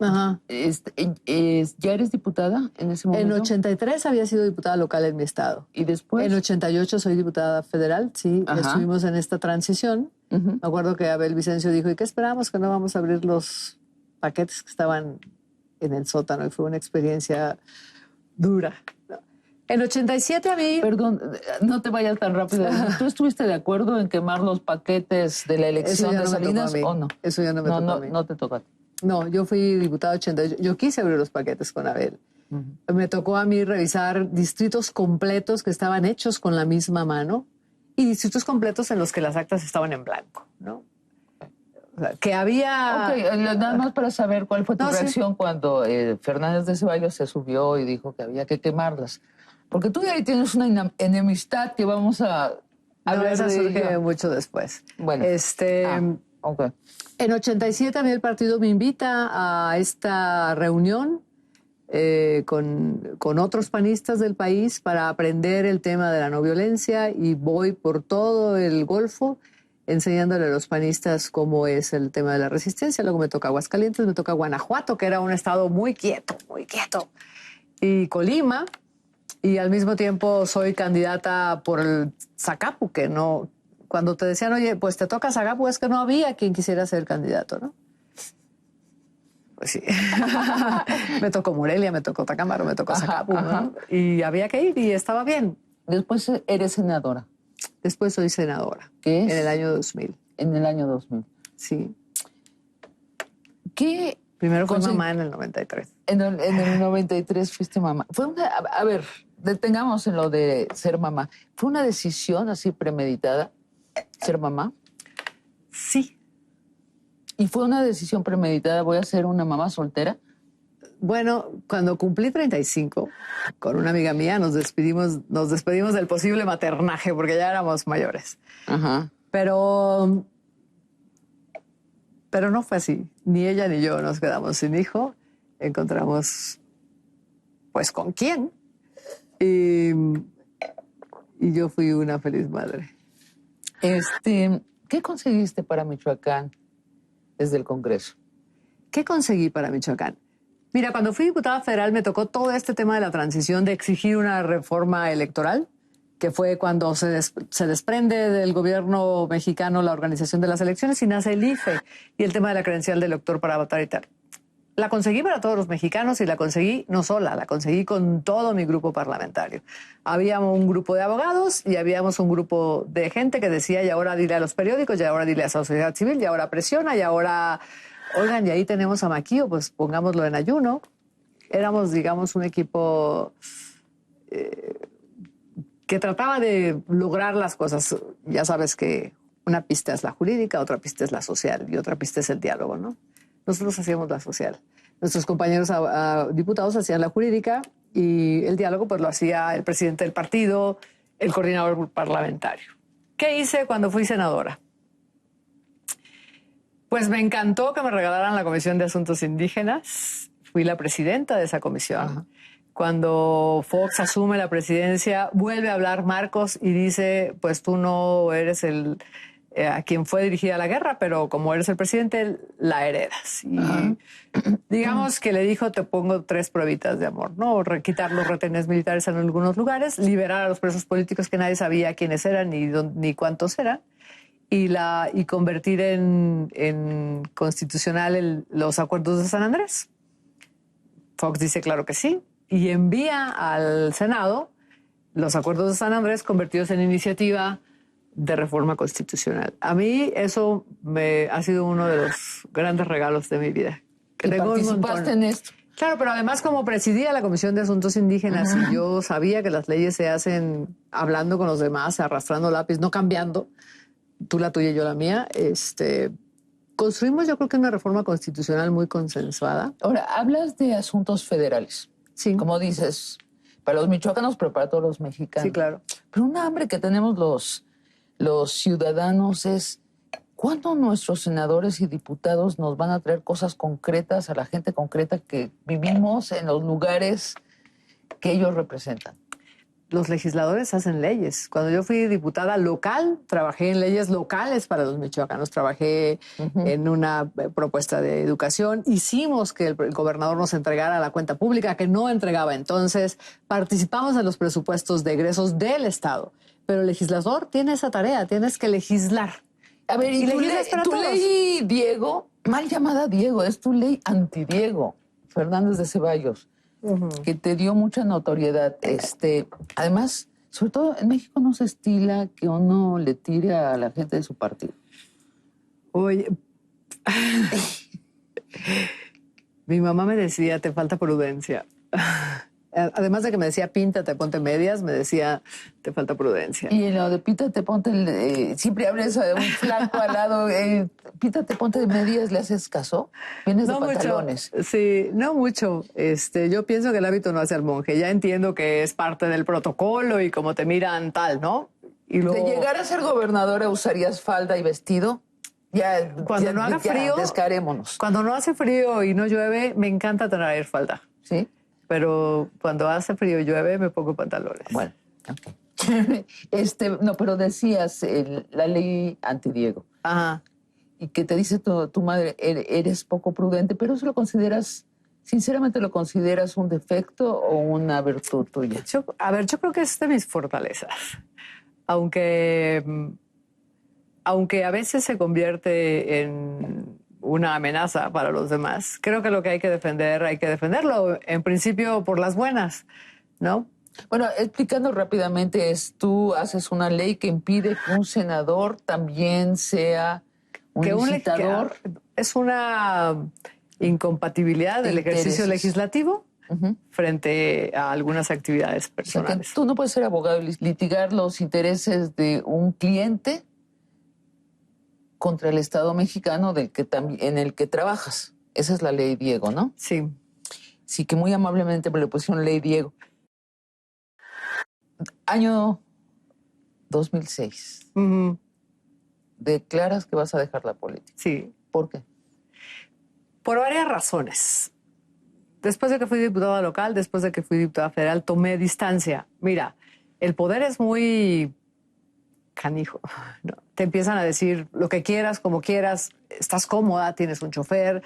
Ajá. ¿Ya eres diputada en ese momento? En 83 había sido diputada local en mi estado. ¿Y después? En 88 soy diputada federal, sí. Estuvimos en esta transición. Me acuerdo que Abel Vicencio dijo, ¿y qué esperamos? Que no vamos a abrir los paquetes que estaban en el sótano. Y fue una experiencia dura. En 87 a mí... Perdón, no te vayas tan rápido. ¿Tú estuviste de acuerdo en quemar los paquetes de la elección de Salinas o no? Eso ya no me tocó a mí. No te tocó a ti. No, yo fui diputada 88. Yo quise abrir los paquetes con Abel. Me tocó a mí revisar distritos completos que estaban hechos con la misma mano y distritos completos en los que las actas estaban en blanco, ¿no? O sea, que había... Ok, nada más para saber cuál fue tu reacción cuando Fernández de Ceballos se subió y dijo que había que quemarlas. Porque tú de ahí tienes una enemistad que vamos a hablar esa de surge ella. mucho después. Bueno. Okay. En 87 a mí el partido me invita a esta reunión con otros panistas del país para aprender el tema de la no violencia y voy por todo el Golfo enseñándole a los panistas cómo es el tema de la resistencia. Luego me toca Aguascalientes, me toca Guanajuato, que era un estado muy quieto, y Colima, y al mismo tiempo soy candidata por el Zacapu, que no, cuando te decían, oye, pues te toca Zacapu, es que no había quien quisiera ser candidato, ¿no? Pues sí. Me tocó Morelia, me tocó Tacámbaro, me tocó Zacapu, ¿no? Y había que ir y estaba bien. Después eres senadora. Después soy senadora. ¿Qué es? En el año 2000. En el año 2000. Sí. ¿Qué? Primero fui mamá en el 93. En el 93 fuiste mamá. Fue una, a ver, detengamos en lo de ser mamá. ¿Fue una decisión así premeditada ser mamá? Sí. ¿Y fue una decisión premeditada, voy a ser una mamá soltera? Bueno, cuando cumplí 35, con una amiga mía nos despedimos del posible maternaje porque ya éramos mayores. Ajá. Pero no fue así. Ni ella ni yo nos quedamos sin hijo. Encontramos, pues, ¿con quién? Y yo fui una feliz madre. ¿Qué conseguiste para Michoacán desde el Congreso? ¿Qué conseguí para Michoacán? Mira, cuando fui diputada federal me tocó todo este tema de la transición, de exigir una reforma electoral, que fue cuando se desprende del gobierno mexicano la organización de las elecciones y nace el IFE y el tema de la credencial del elector para votar y tal. La conseguí para todos los mexicanos y la conseguí no sola, la conseguí con todo mi grupo parlamentario. Habíamos un grupo de abogados y habíamos un grupo de gente que decía, y ahora dile a los periódicos, y ahora dile a la sociedad civil, y ahora presiona, y ahora, oigan, y ahí tenemos a Maquillo, pues pongámoslo en ayuno. Éramos, digamos, un equipo que trataba de lograr las cosas. Ya sabes que una pista es la jurídica, otra pista es la social y otra pista es el diálogo, ¿no? Nosotros hacíamos la social. Nuestros compañeros diputados hacían la jurídica y el diálogo pues lo hacía el presidente del partido, el coordinador parlamentario. ¿Qué hice cuando fui senadora? Pues me encantó que me regalaran la Comisión de Asuntos Indígenas. Fui la presidenta de esa comisión. Ajá. Cuando Fox asume la presidencia, vuelve a hablar Marcos y dice, pues tú no eres a quien fue dirigida la guerra, pero como eres el presidente, la heredas. Y digamos que le dijo, te pongo 3 pruebitas de amor, ¿no? Quitar los retenes militares en algunos lugares, liberar a los presos políticos que nadie sabía quiénes eran ni cuántos eran, y convertir en constitucional los acuerdos de San Andrés. Fox dice, claro que sí, y envía al Senado los acuerdos de San Andrés convertidos en iniciativa de reforma constitucional. A mí eso ha sido uno de los grandes regalos de mi vida. Que participaste en esto. Claro, pero además como presidía la Comisión de Asuntos Indígenas y yo sabía que las leyes se hacen hablando con los demás, arrastrando lápiz, no cambiando, tú la tuya y yo la mía, construimos yo creo que una reforma constitucional muy consensuada. Ahora, hablas de asuntos federales. Sí. Como dices, para los michoacanos, pero para todos los mexicanos. Sí, claro. Pero un hambre que tenemos los ciudadanos es ¿cuándo nuestros senadores y diputados nos van a traer cosas concretas a la gente concreta que vivimos en los lugares que ellos representan? Los legisladores hacen leyes. Cuando yo fui diputada local, trabajé en leyes locales para los michoacanos. Trabajé en una propuesta de educación. Hicimos que el gobernador nos entregara la cuenta pública, que no entregaba. Entonces, participamos en los presupuestos de egresos del Estado. Pero el legislador tiene esa tarea, tienes que legislar. A ver, y tu ley, Diego, mal llamada Diego, es tu ley anti-Diego, Fernández de Ceballos, que te dio mucha notoriedad. Además, sobre todo en México no se estila que uno le tire a la gente de su partido. Oye, mi mamá me decía, te falta prudencia. Además de que me decía, píntate, ponte medias, me decía, te falta prudencia. Y en lo de píntate, ponte, siempre hables de un flaco al lado, píntate, ponte medias, ¿le haces caso? Vienes de pantalones. Mucho. Sí, no mucho. Yo pienso que el hábito no hace al monje. Ya entiendo que es parte del protocolo y como te miran tal, ¿no? Y luego, de llegar a ser gobernadora, ¿usarías falda y vestido? Cuando no haga frío, descarémonos. Cuando no hace frío y no llueve, me encanta traer falda. ¿Sí? Pero cuando hace frío y llueve, me pongo pantalones. Bueno, okay. No, pero decías la ley anti-Diego. Ajá. Y que te dice tu madre, eres poco prudente, pero eso lo consideras, sinceramente lo consideras un defecto o una virtud tuya. Yo creo que es de mis fortalezas. Aunque a veces se convierte en una amenaza para los demás, creo que lo que hay que defenderlo, en principio por las buenas, ¿no? Bueno, explicando rápidamente, tú haces una ley que impide que un senador también sea un licitador. Es una incompatibilidad del ejercicio legislativo frente a algunas actividades personales. O sea, que tú no puedes ser abogado y litigar los intereses de un cliente contra el Estado mexicano en el que trabajas. Esa es la ley Diego, ¿no? Sí. Sí, que muy amablemente me le pusieron ley Diego. Año 2006. Declaras que vas a dejar la política. Sí. ¿Por qué? Por varias razones. Después de que fui diputada local, después de que fui diputada federal, tomé distancia. Mira, el poder es muy canijo, ¿no? Te empiezan a decir lo que quieras, como quieras, estás cómoda, tienes un chofer,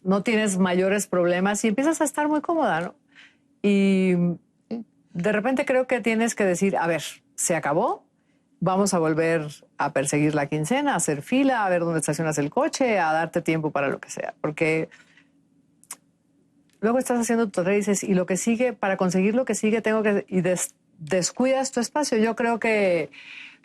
no tienes mayores problemas y empiezas a estar muy cómoda, ¿no? Y de repente creo que tienes que decir, a ver, se acabó, vamos a volver a perseguir la quincena, a hacer fila, a ver dónde estacionas el coche, a darte tiempo para lo que sea, porque luego estás haciendo tu tarea y dices, y lo que sigue, para conseguir lo que sigue tengo que... Y descuidas tu espacio. Yo creo que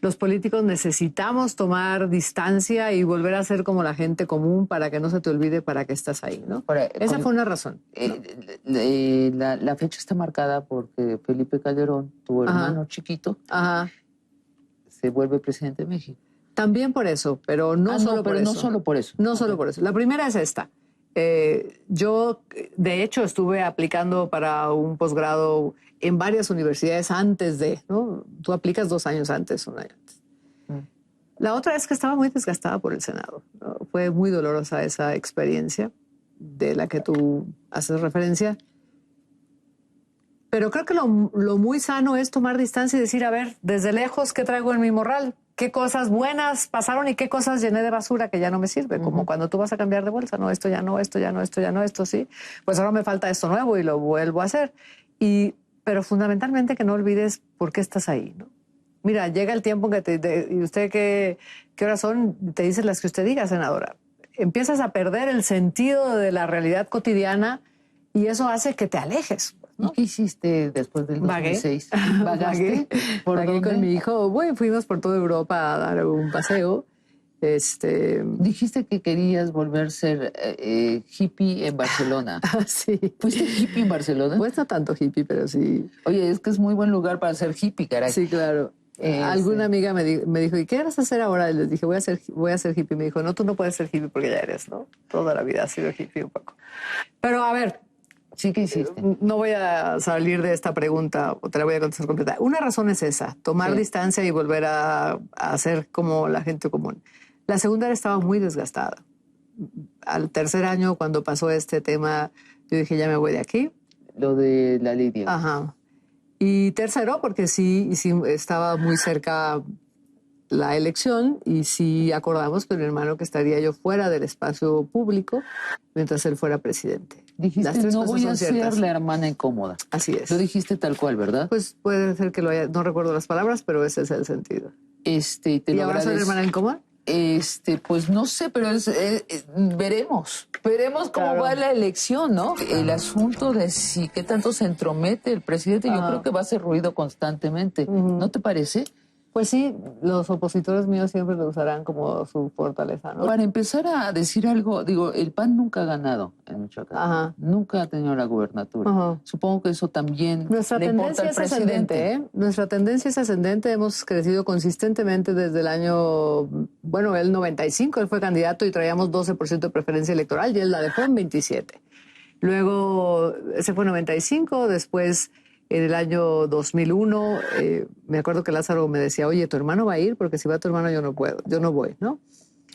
los políticos necesitamos tomar distancia y volver a ser como la gente común para que no se te olvide para qué estás ahí, ¿no? Esa fue una razón, ¿no? La fecha está marcada porque Felipe Calderón, tu hermano chiquito, se vuelve presidente de México. También por eso, pero no solo por eso. No solo por eso. No solo por eso. La primera es esta. Yo, de hecho, estuve aplicando para un posgrado en varias universidades antes de, ¿no? Tú aplicas 2 años antes, 1 año antes. La otra es que estaba muy desgastada por el Senado, ¿no? Fue muy dolorosa esa experiencia de la que tú haces referencia. Pero creo que lo muy sano es tomar distancia y decir, a ver, desde lejos, ¿qué traigo en mi morral? ¿Qué cosas buenas pasaron y qué cosas llené de basura que ya no me sirve? Como cuando tú vas a cambiar de bolsa, no, esto ya no, esto ya no, esto ya no, esto sí. Pues ahora me falta esto nuevo y lo vuelvo a hacer. Pero fundamentalmente que no olvides por qué estás ahí, ¿no? Mira, llega el tiempo en que ¿y usted qué horas son? Te dices las que usted diga, senadora. Empiezas a perder el sentido de la realidad cotidiana y eso hace que te alejes, ¿no? ¿Y qué hiciste después del 2006? ¿Vagaste? Vagué con mi hijo. Bueno, fuimos por toda Europa a dar un paseo. Dijiste que querías volver a ser hippie en Barcelona. Sí. ¿Fuiste hippie en Barcelona? Pues no tanto hippie, pero sí. Oye, es que es muy buen lugar para ser hippie, caray. Sí, claro. Alguna amiga me dijo, ¿y qué vas a hacer ahora? Y les dije, voy a ser hippie. Me dijo, no, tú no puedes ser hippie porque ya eres, ¿no? Toda la vida has sido hippie un poco. Pero a ver, sí, ¿qué hiciste? No voy a salir de esta pregunta, o te la voy a contestar completa. Una razón es esa, tomar distancia y volver a ser como la gente común. La segunda estaba muy desgastada. Al tercer año, cuando pasó este tema, yo dije, ya me voy de aquí. Lo de la ley Diego. Ajá. Y tercero, porque sí estaba muy cerca la elección y sí acordamos con mi hermano que estaría yo fuera del espacio público mientras él fuera presidente. Dijiste, no voy a ser la hermana incómoda. Así es. Lo dijiste tal cual, ¿verdad? Pues puede ser que lo haya, no recuerdo las palabras, pero ese es el sentido. ¿Y ahora soy la hermana incómoda? Pues no sé, pero veremos cómo va la elección, ¿no? El asunto de qué tanto se entromete el presidente, yo creo que va a hacer ruido constantemente. ¿No te parece? Pues sí, los opositores míos siempre lo usarán como su fortaleza, ¿no? Para empezar a decir algo, digo, el PAN nunca ha ganado en Michoacán. Nunca ha tenido la gubernatura. Supongo que eso también le importa al presidente. Nuestra tendencia es ascendente. Hemos crecido consistentemente desde el año, el 95. Él fue candidato y traíamos 12% de preferencia electoral y él la dejó en 27. Luego, ese fue 95, después... En el año 2001, me acuerdo que Lázaro me decía, oye, tu hermano va a ir, porque si va tu hermano yo no puedo, yo no voy, ¿no?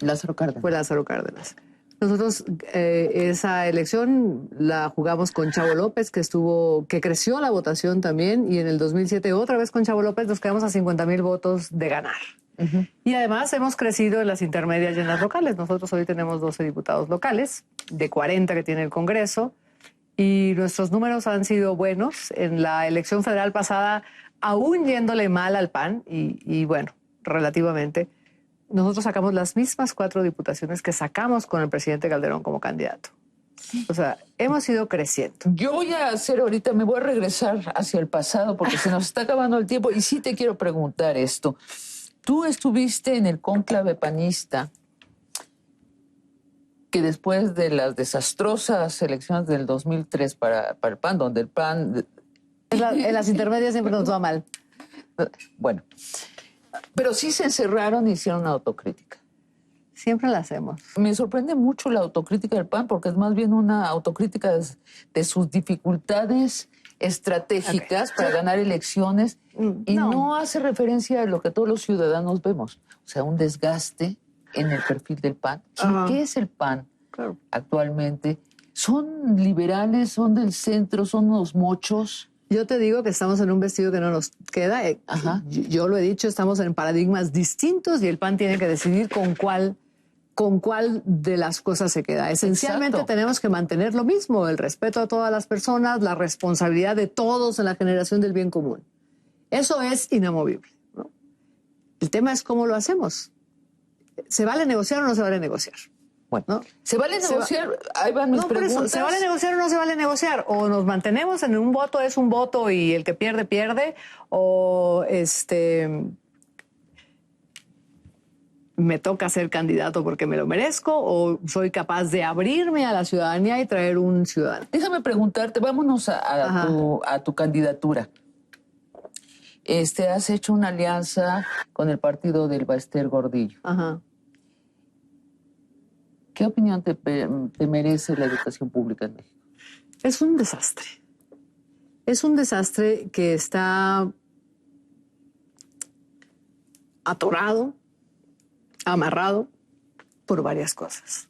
Lázaro Cárdenas. Fue Lázaro Cárdenas. Nosotros esa elección la jugamos con Chavo López, que creció la votación también, y en el 2007 otra vez con Chavo López nos quedamos a 50,000 votos de ganar. Y además hemos crecido en las intermedias y en las locales. Nosotros hoy tenemos 12 diputados locales, de 40 que tiene el Congreso, y nuestros números han sido buenos. En la elección federal pasada, aún yéndole mal al PAN, y bueno, relativamente, nosotros sacamos las mismas 4 diputaciones que sacamos con el presidente Calderón como candidato. O sea, hemos ido creciendo. Yo voy a hacer ahorita, me voy a regresar hacia el pasado porque se nos está acabando el tiempo y sí te quiero preguntar esto. Tú estuviste en el cónclave panista que después de las desastrosas elecciones del 2003 para el PAN, donde el PAN... En las intermedias siempre nos va mal. Bueno, pero sí se encerraron y hicieron una autocrítica. Siempre la hacemos. Me sorprende mucho la autocrítica del PAN porque es más bien una autocrítica de sus dificultades estratégicas para ganar elecciones y no hace referencia a lo que todos los ciudadanos vemos. O sea, un desgaste en el perfil del PAN. ¿Qué es el PAN actualmente? ¿Son liberales? ¿Son del centro? ¿Son unos mochos? Yo te digo que estamos en un vestido que no nos queda. Yo lo he dicho, estamos en paradigmas distintos y el PAN tiene que decidir con cuál de las cosas se queda. Esencialmente tenemos que mantener lo mismo, el respeto a todas las personas, la responsabilidad de todos en la generación del bien común. Eso es inamovible, ¿no? El tema es cómo lo hacemos. ¿Se vale negociar o no se vale negociar? Bueno, ¿no? ¿Se vale negociar? Ahí van mis preguntas. ¿Se vale negociar o no se vale negociar? O nos mantenemos en un voto es un voto y el que pierde, pierde. O me toca ser candidato porque me lo merezco. O soy capaz de abrirme a la ciudadanía y traer un ciudadano. Déjame preguntarte, vámonos a tu candidatura. Has hecho una alianza con el partido del Baester Gordillo. Ajá. ¿Qué opinión te merece la educación pública en México? Es un desastre. Es un desastre que está atorado, amarrado por varias cosas.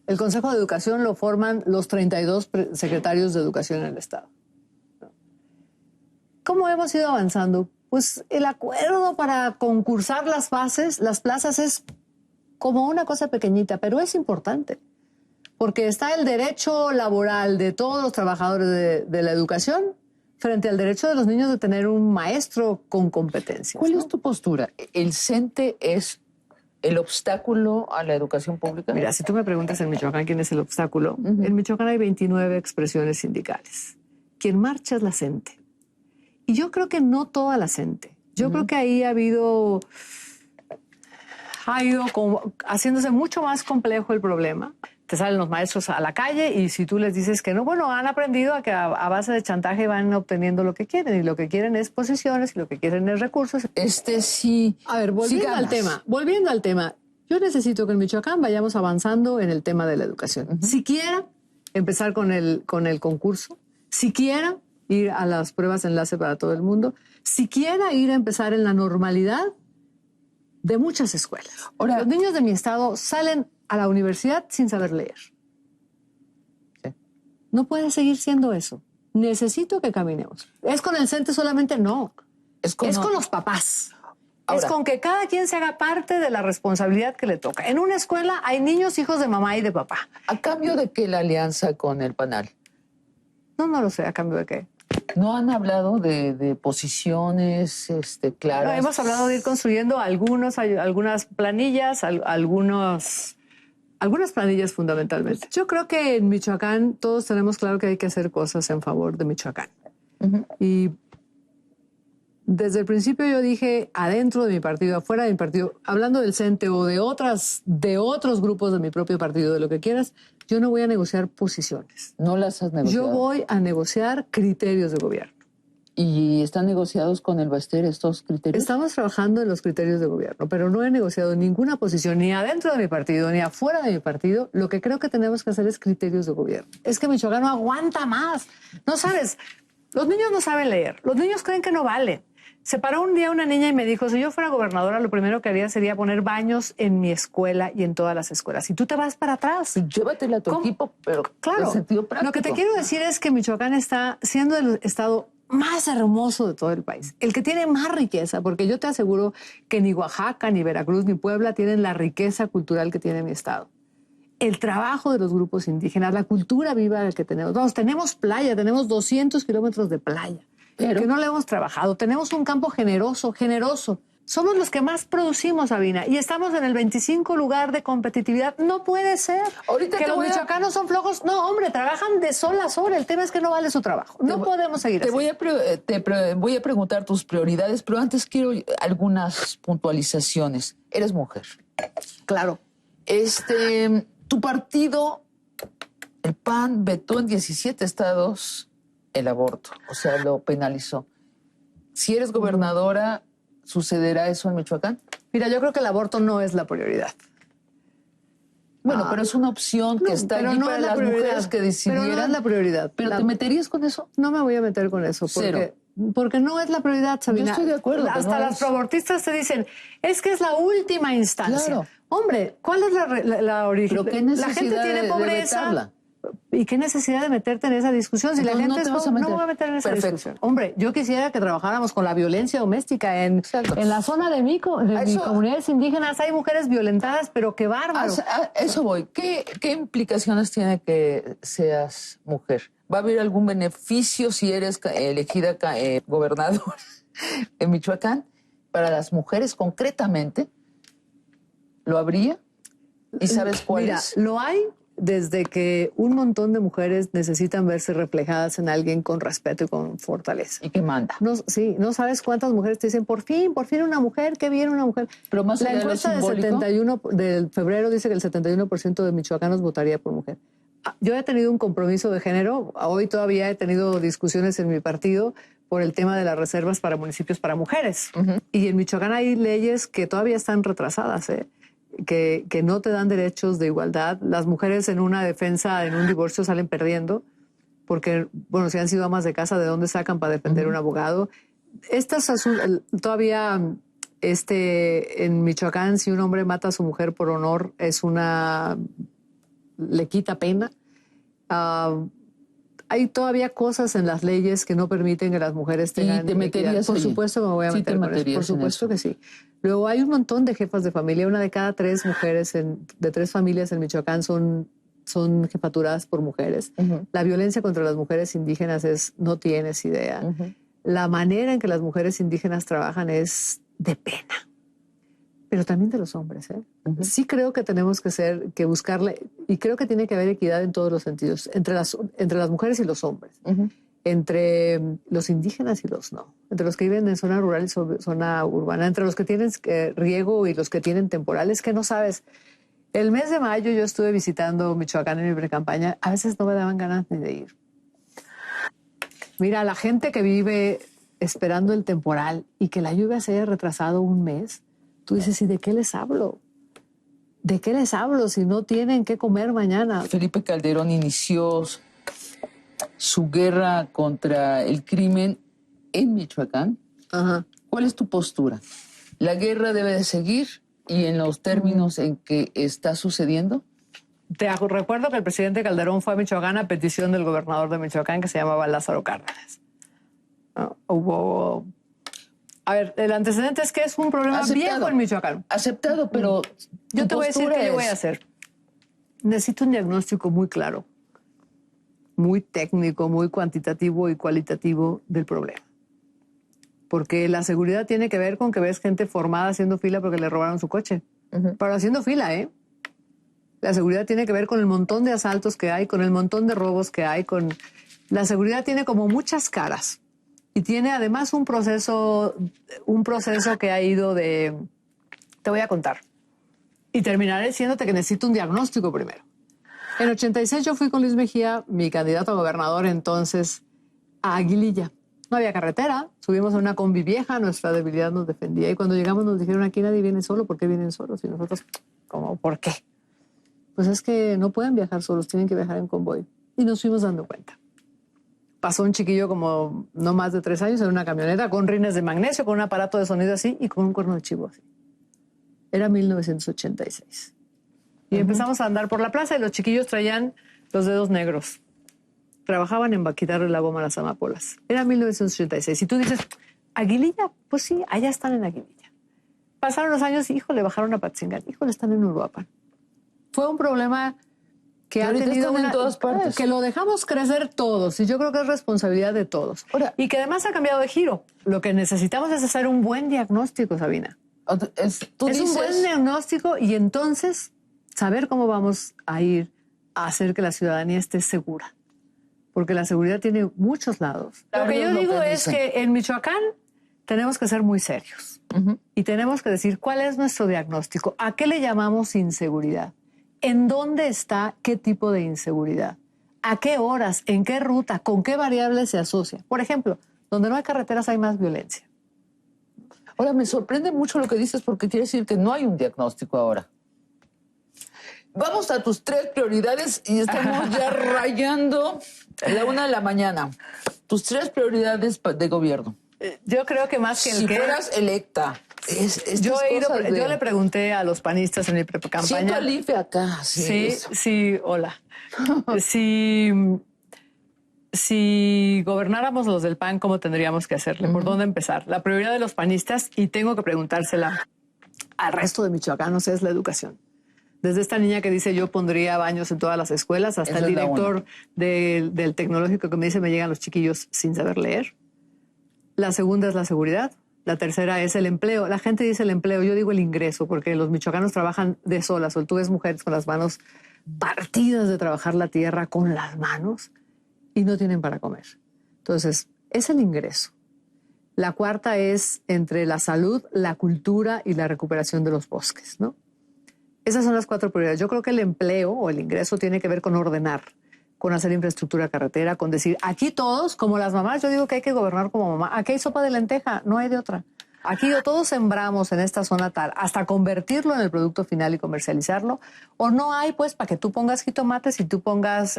El Consejo de Educación lo forman los 32 secretarios de Educación en el Estado. ¿Cómo hemos ido avanzando? Pues el acuerdo para concursar las plazas es como una cosa pequeñita, pero es importante, porque está el derecho laboral de todos los trabajadores de la educación frente al derecho de los niños de tener un maestro con competencias. ¿Cuál es tu postura? ¿El CENTE es el obstáculo a la educación pública? Mira, si tú me preguntas en Michoacán quién es el obstáculo, en Michoacán hay 29 expresiones sindicales. Quien marcha es la CENTE. Y yo creo que no toda la CENTE. Yo creo que ahí ha ido como haciéndose mucho más complejo el problema. Te salen los maestros a la calle y si tú les dices que no, bueno, han aprendido a que a base de chantaje van obteniendo lo que quieren y lo que quieren es posiciones y lo que quieren es recursos. Sí. A ver, volviendo al tema, yo necesito que en Michoacán vayamos avanzando en el tema de la educación. Siquiera empezar con el concurso, siquiera ir a las pruebas de enlace para todo el mundo, siquiera ir a empezar en la normalidad de muchas escuelas. Ahora, los niños de mi estado salen a la universidad sin saber leer. Sí. No puede seguir siendo eso. Necesito que caminemos. ¿Es con el CENTE solamente? No. Es con los papás. Ahora, es con que cada quien se haga parte de la responsabilidad que le toca. En una escuela hay niños hijos de mamá y de papá. ¿A cambio de qué la alianza con el PANAL? No lo sé. ¿A cambio de qué? ¿No han hablado de posiciones claras? No, hemos hablado de ir construyendo algunas planillas, algunas planillas fundamentalmente. Yo creo que en Michoacán todos tenemos claro que hay que hacer cosas en favor de Michoacán. Y desde el principio yo dije, adentro de mi partido, afuera de mi partido, hablando del CENTE o de otros grupos de mi propio partido, de lo que quieras, yo no voy a negociar posiciones. ¿No las has negociado? Yo voy a negociar criterios de gobierno. ¿Y están negociados con el Baester estos criterios? Estamos trabajando en los criterios de gobierno, pero no he negociado ninguna posición, ni adentro de mi partido, ni afuera de mi partido. Lo que creo que tenemos que hacer es criterios de gobierno. Es que Michoacán no aguanta más. No sabes, los niños no saben leer, los niños creen que no valen. Se paró un día una niña y me dijo, si yo fuera gobernadora, lo primero que haría sería poner baños en mi escuela y en todas las escuelas. Y tú te vas para atrás. Llévatela a tu equipo, pero claro, en sentido práctico. Lo que te quiero decir es que Michoacán está siendo el estado más hermoso de todo el país, el que tiene más riqueza, porque yo te aseguro que ni Oaxaca, ni Veracruz, ni Puebla tienen la riqueza cultural que tiene mi estado. El trabajo de los grupos indígenas, la cultura viva que tenemos. Vamos, tenemos playa, tenemos 200 kilómetros de playa, pero que no le hemos trabajado. Tenemos un campo generoso. Somos los que más producimos, Sabina, y estamos en el 25 lugar de competitividad. No puede ser. Ahorita que los michoacanos son flojos. No, hombre, trabajan de sol a sol. El tema es que no vale su trabajo. No podemos seguir así. Voy a preguntar tus prioridades, pero antes quiero algunas puntualizaciones. Eres mujer. Claro. Tu partido, el PAN, vetó en 17 estados el aborto, o sea, lo penalizó. Si eres gobernadora, ¿sucederá eso en Michoacán? Mira, yo creo que el aborto no es la prioridad. Bueno, pero es una opción que está allí para las mujeres que decidieran. Pero no es la prioridad. ¿Pero te meterías con eso? No me voy a meter con eso. Porque no es la prioridad, Sabina. Yo estoy de acuerdo. Hasta las proabortistas te dicen, es que es la última instancia. Claro. Hombre, ¿cuál es la origen? ¿Pero qué necesidad la gente tiene pobreza. de vetarla? ¿Y qué necesidad de meterte en esa discusión? Si la gente no me voy a meter en esa discusión. Hombre, yo quisiera que trabajáramos con la violencia doméstica. En la zona de mis comunidades indígenas hay mujeres violentadas, pero qué bárbaro. A eso voy. ¿Qué implicaciones tiene que seas mujer? ¿Va a haber algún beneficio si eres elegida gobernadora en Michoacán? Para las mujeres concretamente, ¿lo habría? ¿Y sabes cuál es? Lo hay desde que un montón de mujeres necesitan verse reflejadas en alguien con respeto y con fortaleza. ¿Y qué manda? No sabes cuántas mujeres te dicen, por fin una mujer, qué bien una mujer. Pero más la encuesta del febrero dice que el 71% de michoacanos votaría por mujer. Yo he tenido un compromiso de género, hoy todavía he tenido discusiones en mi partido por el tema de las reservas para municipios para mujeres. Y en Michoacán hay leyes que todavía están retrasadas, que no te dan derechos de igualdad. Las mujeres en una defensa, en un divorcio, salen perdiendo porque, bueno, si han sido amas de casa, ¿de dónde sacan para defender un abogado? Todavía en Michoacán, si un hombre mata a su mujer por honor, le quita pena. Hay todavía cosas en las leyes que no permiten que las mujeres tengan... ¿Y te meterías Por supuesto me voy a meter con eso. Por supuesto que sí. Luego hay un montón de jefas de familia. Una de cada 3 mujeres de 3 familias en Michoacán son jefaturas por mujeres. La violencia contra las mujeres indígenas no tienes idea. La manera en que las mujeres indígenas trabajan es de pena. Pero también de los hombres, Sí creo que tenemos que buscarle, y creo que tiene que haber equidad en todos los sentidos, entre las mujeres y los hombres, entre los indígenas y los no, entre los que viven en zona rural y zona urbana, entre los que tienen riego y los que tienen temporales, que no sabes. El mes de mayo yo estuve visitando Michoacán en mi precampaña, a veces no me daban ganas ni de ir. Mira, la gente que vive esperando el temporal y que la lluvia se haya retrasado un mes, tú dices, ¿y de qué les hablo? ¿De qué les hablo si no tienen qué comer mañana? Felipe Calderón inició su guerra contra el crimen en Michoacán. ¿Cuál es tu postura? ¿La guerra debe de seguir y en los términos en que está sucediendo? Te recuerdo que el presidente Calderón fue a Michoacán a petición del gobernador de Michoacán, que se llamaba Lázaro Cárdenas. A ver, el antecedente es que es un problema viejo en Michoacán. Aceptado, pero yo te voy a decir qué yo voy a hacer. Necesito un diagnóstico muy claro, muy técnico, muy cuantitativo y cualitativo del problema. Porque la seguridad tiene que ver con que ves gente formada haciendo fila porque le robaron su coche. Pero haciendo fila, La seguridad tiene que ver con el montón de asaltos que hay, con el montón de robos que hay. La seguridad tiene como muchas caras. Y tiene además un proceso que ha ido de... Te voy a contar. Y terminaré diciéndote que necesito un diagnóstico primero. En 86 yo fui con Luis Mejía, mi candidato a gobernador entonces, a Aguililla. No había carretera, subimos a una combi vieja, nuestra debilidad nos defendía. Y cuando llegamos nos dijeron, aquí nadie viene solo, ¿por qué vienen solos? Y nosotros, ¿cómo? ¿Por qué? Pues es que no pueden viajar solos, tienen que viajar en convoy. Y nos fuimos dando cuenta. pasó un chiquillo como no más de 3 años en una camioneta con rines de magnesio, con un aparato de sonido así y con un cuerno de chivo así. Era 1986. Y empezamos a andar por la plaza y los chiquillos traían los dedos negros. Trabajaban en quitarle la goma a las amapolas. Era 1986. Y tú dices, ¿Aguililla? Pues sí, allá están en Aguililla. Pasaron los años, híjole, bajaron a Patzingán, híjole, están en Uruapan. Fue un problema que ha tenido en todas partes. que lo dejamos crecer todos, y yo creo que es responsabilidad de todos. Ahora, y que además ha cambiado de giro. Lo que necesitamos es hacer un buen diagnóstico, Sabina. Es un buen diagnóstico y entonces saber cómo vamos a ir a hacer que la ciudadanía esté segura. Porque la seguridad tiene muchos lados. Lo que yo digo es que en Michoacán tenemos que ser muy serios. Y tenemos que decir cuál es nuestro diagnóstico. ¿A qué le llamamos inseguridad? ¿En dónde está qué tipo de inseguridad? ¿A qué horas? ¿En qué ruta? ¿Con qué variables se asocia? Por ejemplo, donde no hay carreteras hay más violencia. Ahora, me sorprende mucho lo que dices porque quiere decir que no hay un diagnóstico ahora. Vamos a tus 3 prioridades y estamos ya rayando la 1 de la mañana. Tus 3 prioridades de gobierno. Yo creo que más que el si que... fueras electa. Yo le pregunté a los panistas en mi campaña. Siento al IFE acá. Sí, hola. Si gobernáramos los del PAN, ¿cómo tendríamos que hacerle? ¿Por dónde empezar? La prioridad de los panistas, y tengo que preguntársela al resto de michoacanos, es la educación. Desde esta niña que dice yo pondría baños en todas las escuelas, hasta el director del tecnológico que me dice me llegan los chiquillos sin saber leer. La segunda es la seguridad. La tercera es el empleo. La gente dice el empleo, yo digo el ingreso, porque los michoacanos trabajan de solas. O tú ves mujeres con las manos partidas de trabajar la tierra con las manos y no tienen para comer. Entonces, es el ingreso. La cuarta es entre la salud, la cultura y la recuperación de los bosques, ¿no? Esas son las 4 prioridades. Yo creo que el empleo o el ingreso tiene que ver con ordenar, con hacer infraestructura carretera, con decir, aquí todos, como las mamás, yo digo que hay que gobernar como mamá. Aquí hay sopa de lenteja, no hay de otra. Aquí o todos sembramos en esta zona tal, hasta convertirlo en el producto final y comercializarlo, o no hay, pues, para que tú pongas jitomates y tú pongas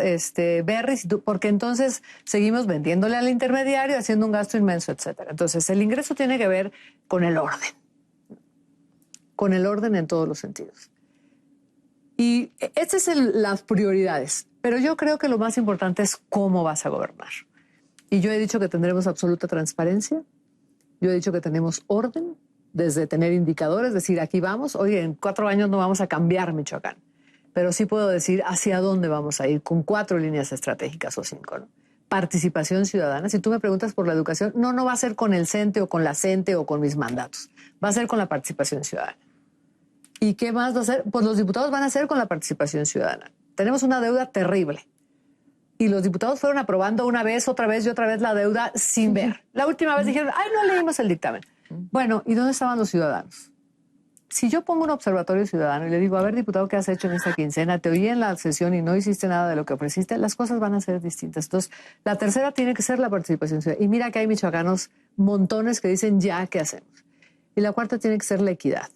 berries, porque entonces seguimos vendiéndole al intermediario, haciendo un gasto inmenso, etcétera. Entonces, el ingreso tiene que ver con el orden en todos los sentidos. Y estas son las prioridades. Pero yo creo que lo más importante es cómo vas a gobernar. Y yo he dicho que tendremos absoluta transparencia. Yo he dicho que tenemos orden, desde tener indicadores, decir, aquí vamos. Oye, en 4 años no vamos a cambiar Michoacán. Pero sí puedo decir hacia dónde vamos a ir, con 4 líneas estratégicas o 5, ¿no? Participación ciudadana. Si tú me preguntas por la educación, no va a ser con el CENTE o con la CENTE o con mis mandatos. Va a ser con la participación ciudadana. ¿Y qué más va a ser? Pues los diputados van a hacer con la participación ciudadana. Tenemos una deuda terrible. Y los diputados fueron aprobando una vez, otra vez y otra vez la deuda sin ver. La última vez dijeron, ay, no leímos el dictamen. Bueno, ¿y dónde estaban los ciudadanos? Si yo pongo un observatorio ciudadano y le digo, a ver, diputado, ¿qué has hecho en esta quincena? Te oí en la sesión y no hiciste nada de lo que ofreciste, las cosas van a ser distintas. Entonces, la tercera tiene que ser la participación ciudadana. Y mira que hay michoacanos montones que dicen, ya, ¿qué hacemos? Y la cuarta tiene que ser la equidad.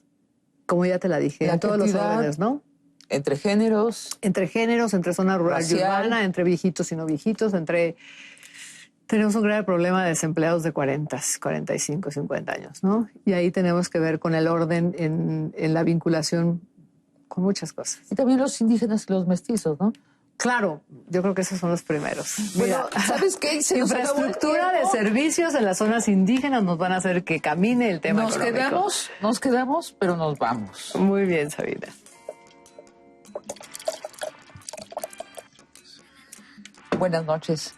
Como ya te la dije, en todos los órdenes, ¿no? Entre géneros. Entre géneros, entre zona rural y urbana, entre viejitos y no viejitos, Tenemos un grave problema de desempleados de 40, 45, 50 años, ¿no? Y ahí tenemos que ver con el orden en la vinculación con muchas cosas. Y también los indígenas y los mestizos, ¿no? Claro, yo creo que esos son los primeros. Bueno, mira, ¿sabes qué? Infraestructura de servicios en las zonas indígenas nos van a hacer que camine el tema económico. Nos quedamos, pero nos vamos. Muy bien, Sabina. Buenas noches.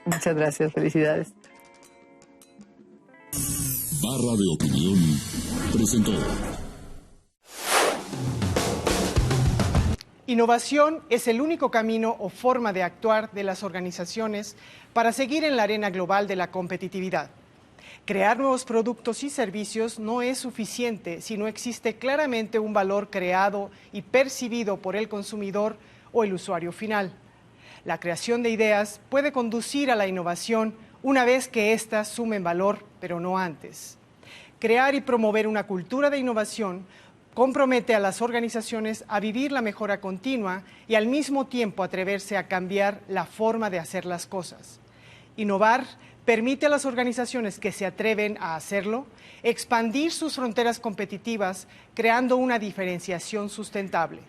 Muchas gracias, felicidades. Barra de Opinión presentó. Innovación es el único camino o forma de actuar de las organizaciones para seguir en la arena global de la competitividad. Crear nuevos productos y servicios no es suficiente si no existe claramente un valor creado y percibido por el consumidor o el usuario final. La creación de ideas puede conducir a la innovación una vez que éstas sumen valor, pero no antes. Crear y promover una cultura de innovación compromete a las organizaciones a vivir la mejora continua y al mismo tiempo atreverse a cambiar la forma de hacer las cosas. Innovar permite a las organizaciones que se atreven a hacerlo expandir sus fronteras competitivas, creando una diferenciación sustentable.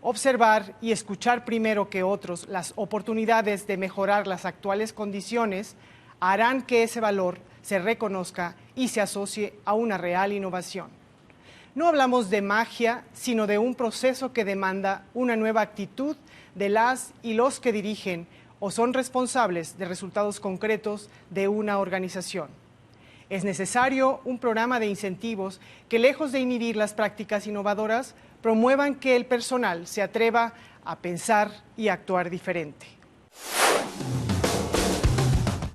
Observar y escuchar primero que otros las oportunidades de mejorar las actuales condiciones harán que ese valor se reconozca y se asocie a una real innovación. No hablamos de magia, sino de un proceso que demanda una nueva actitud de las y los que dirigen o son responsables de resultados concretos de una organización. Es necesario un programa de incentivos que, lejos de inhibir las prácticas innovadoras, promuevan que el personal se atreva a pensar y actuar diferente.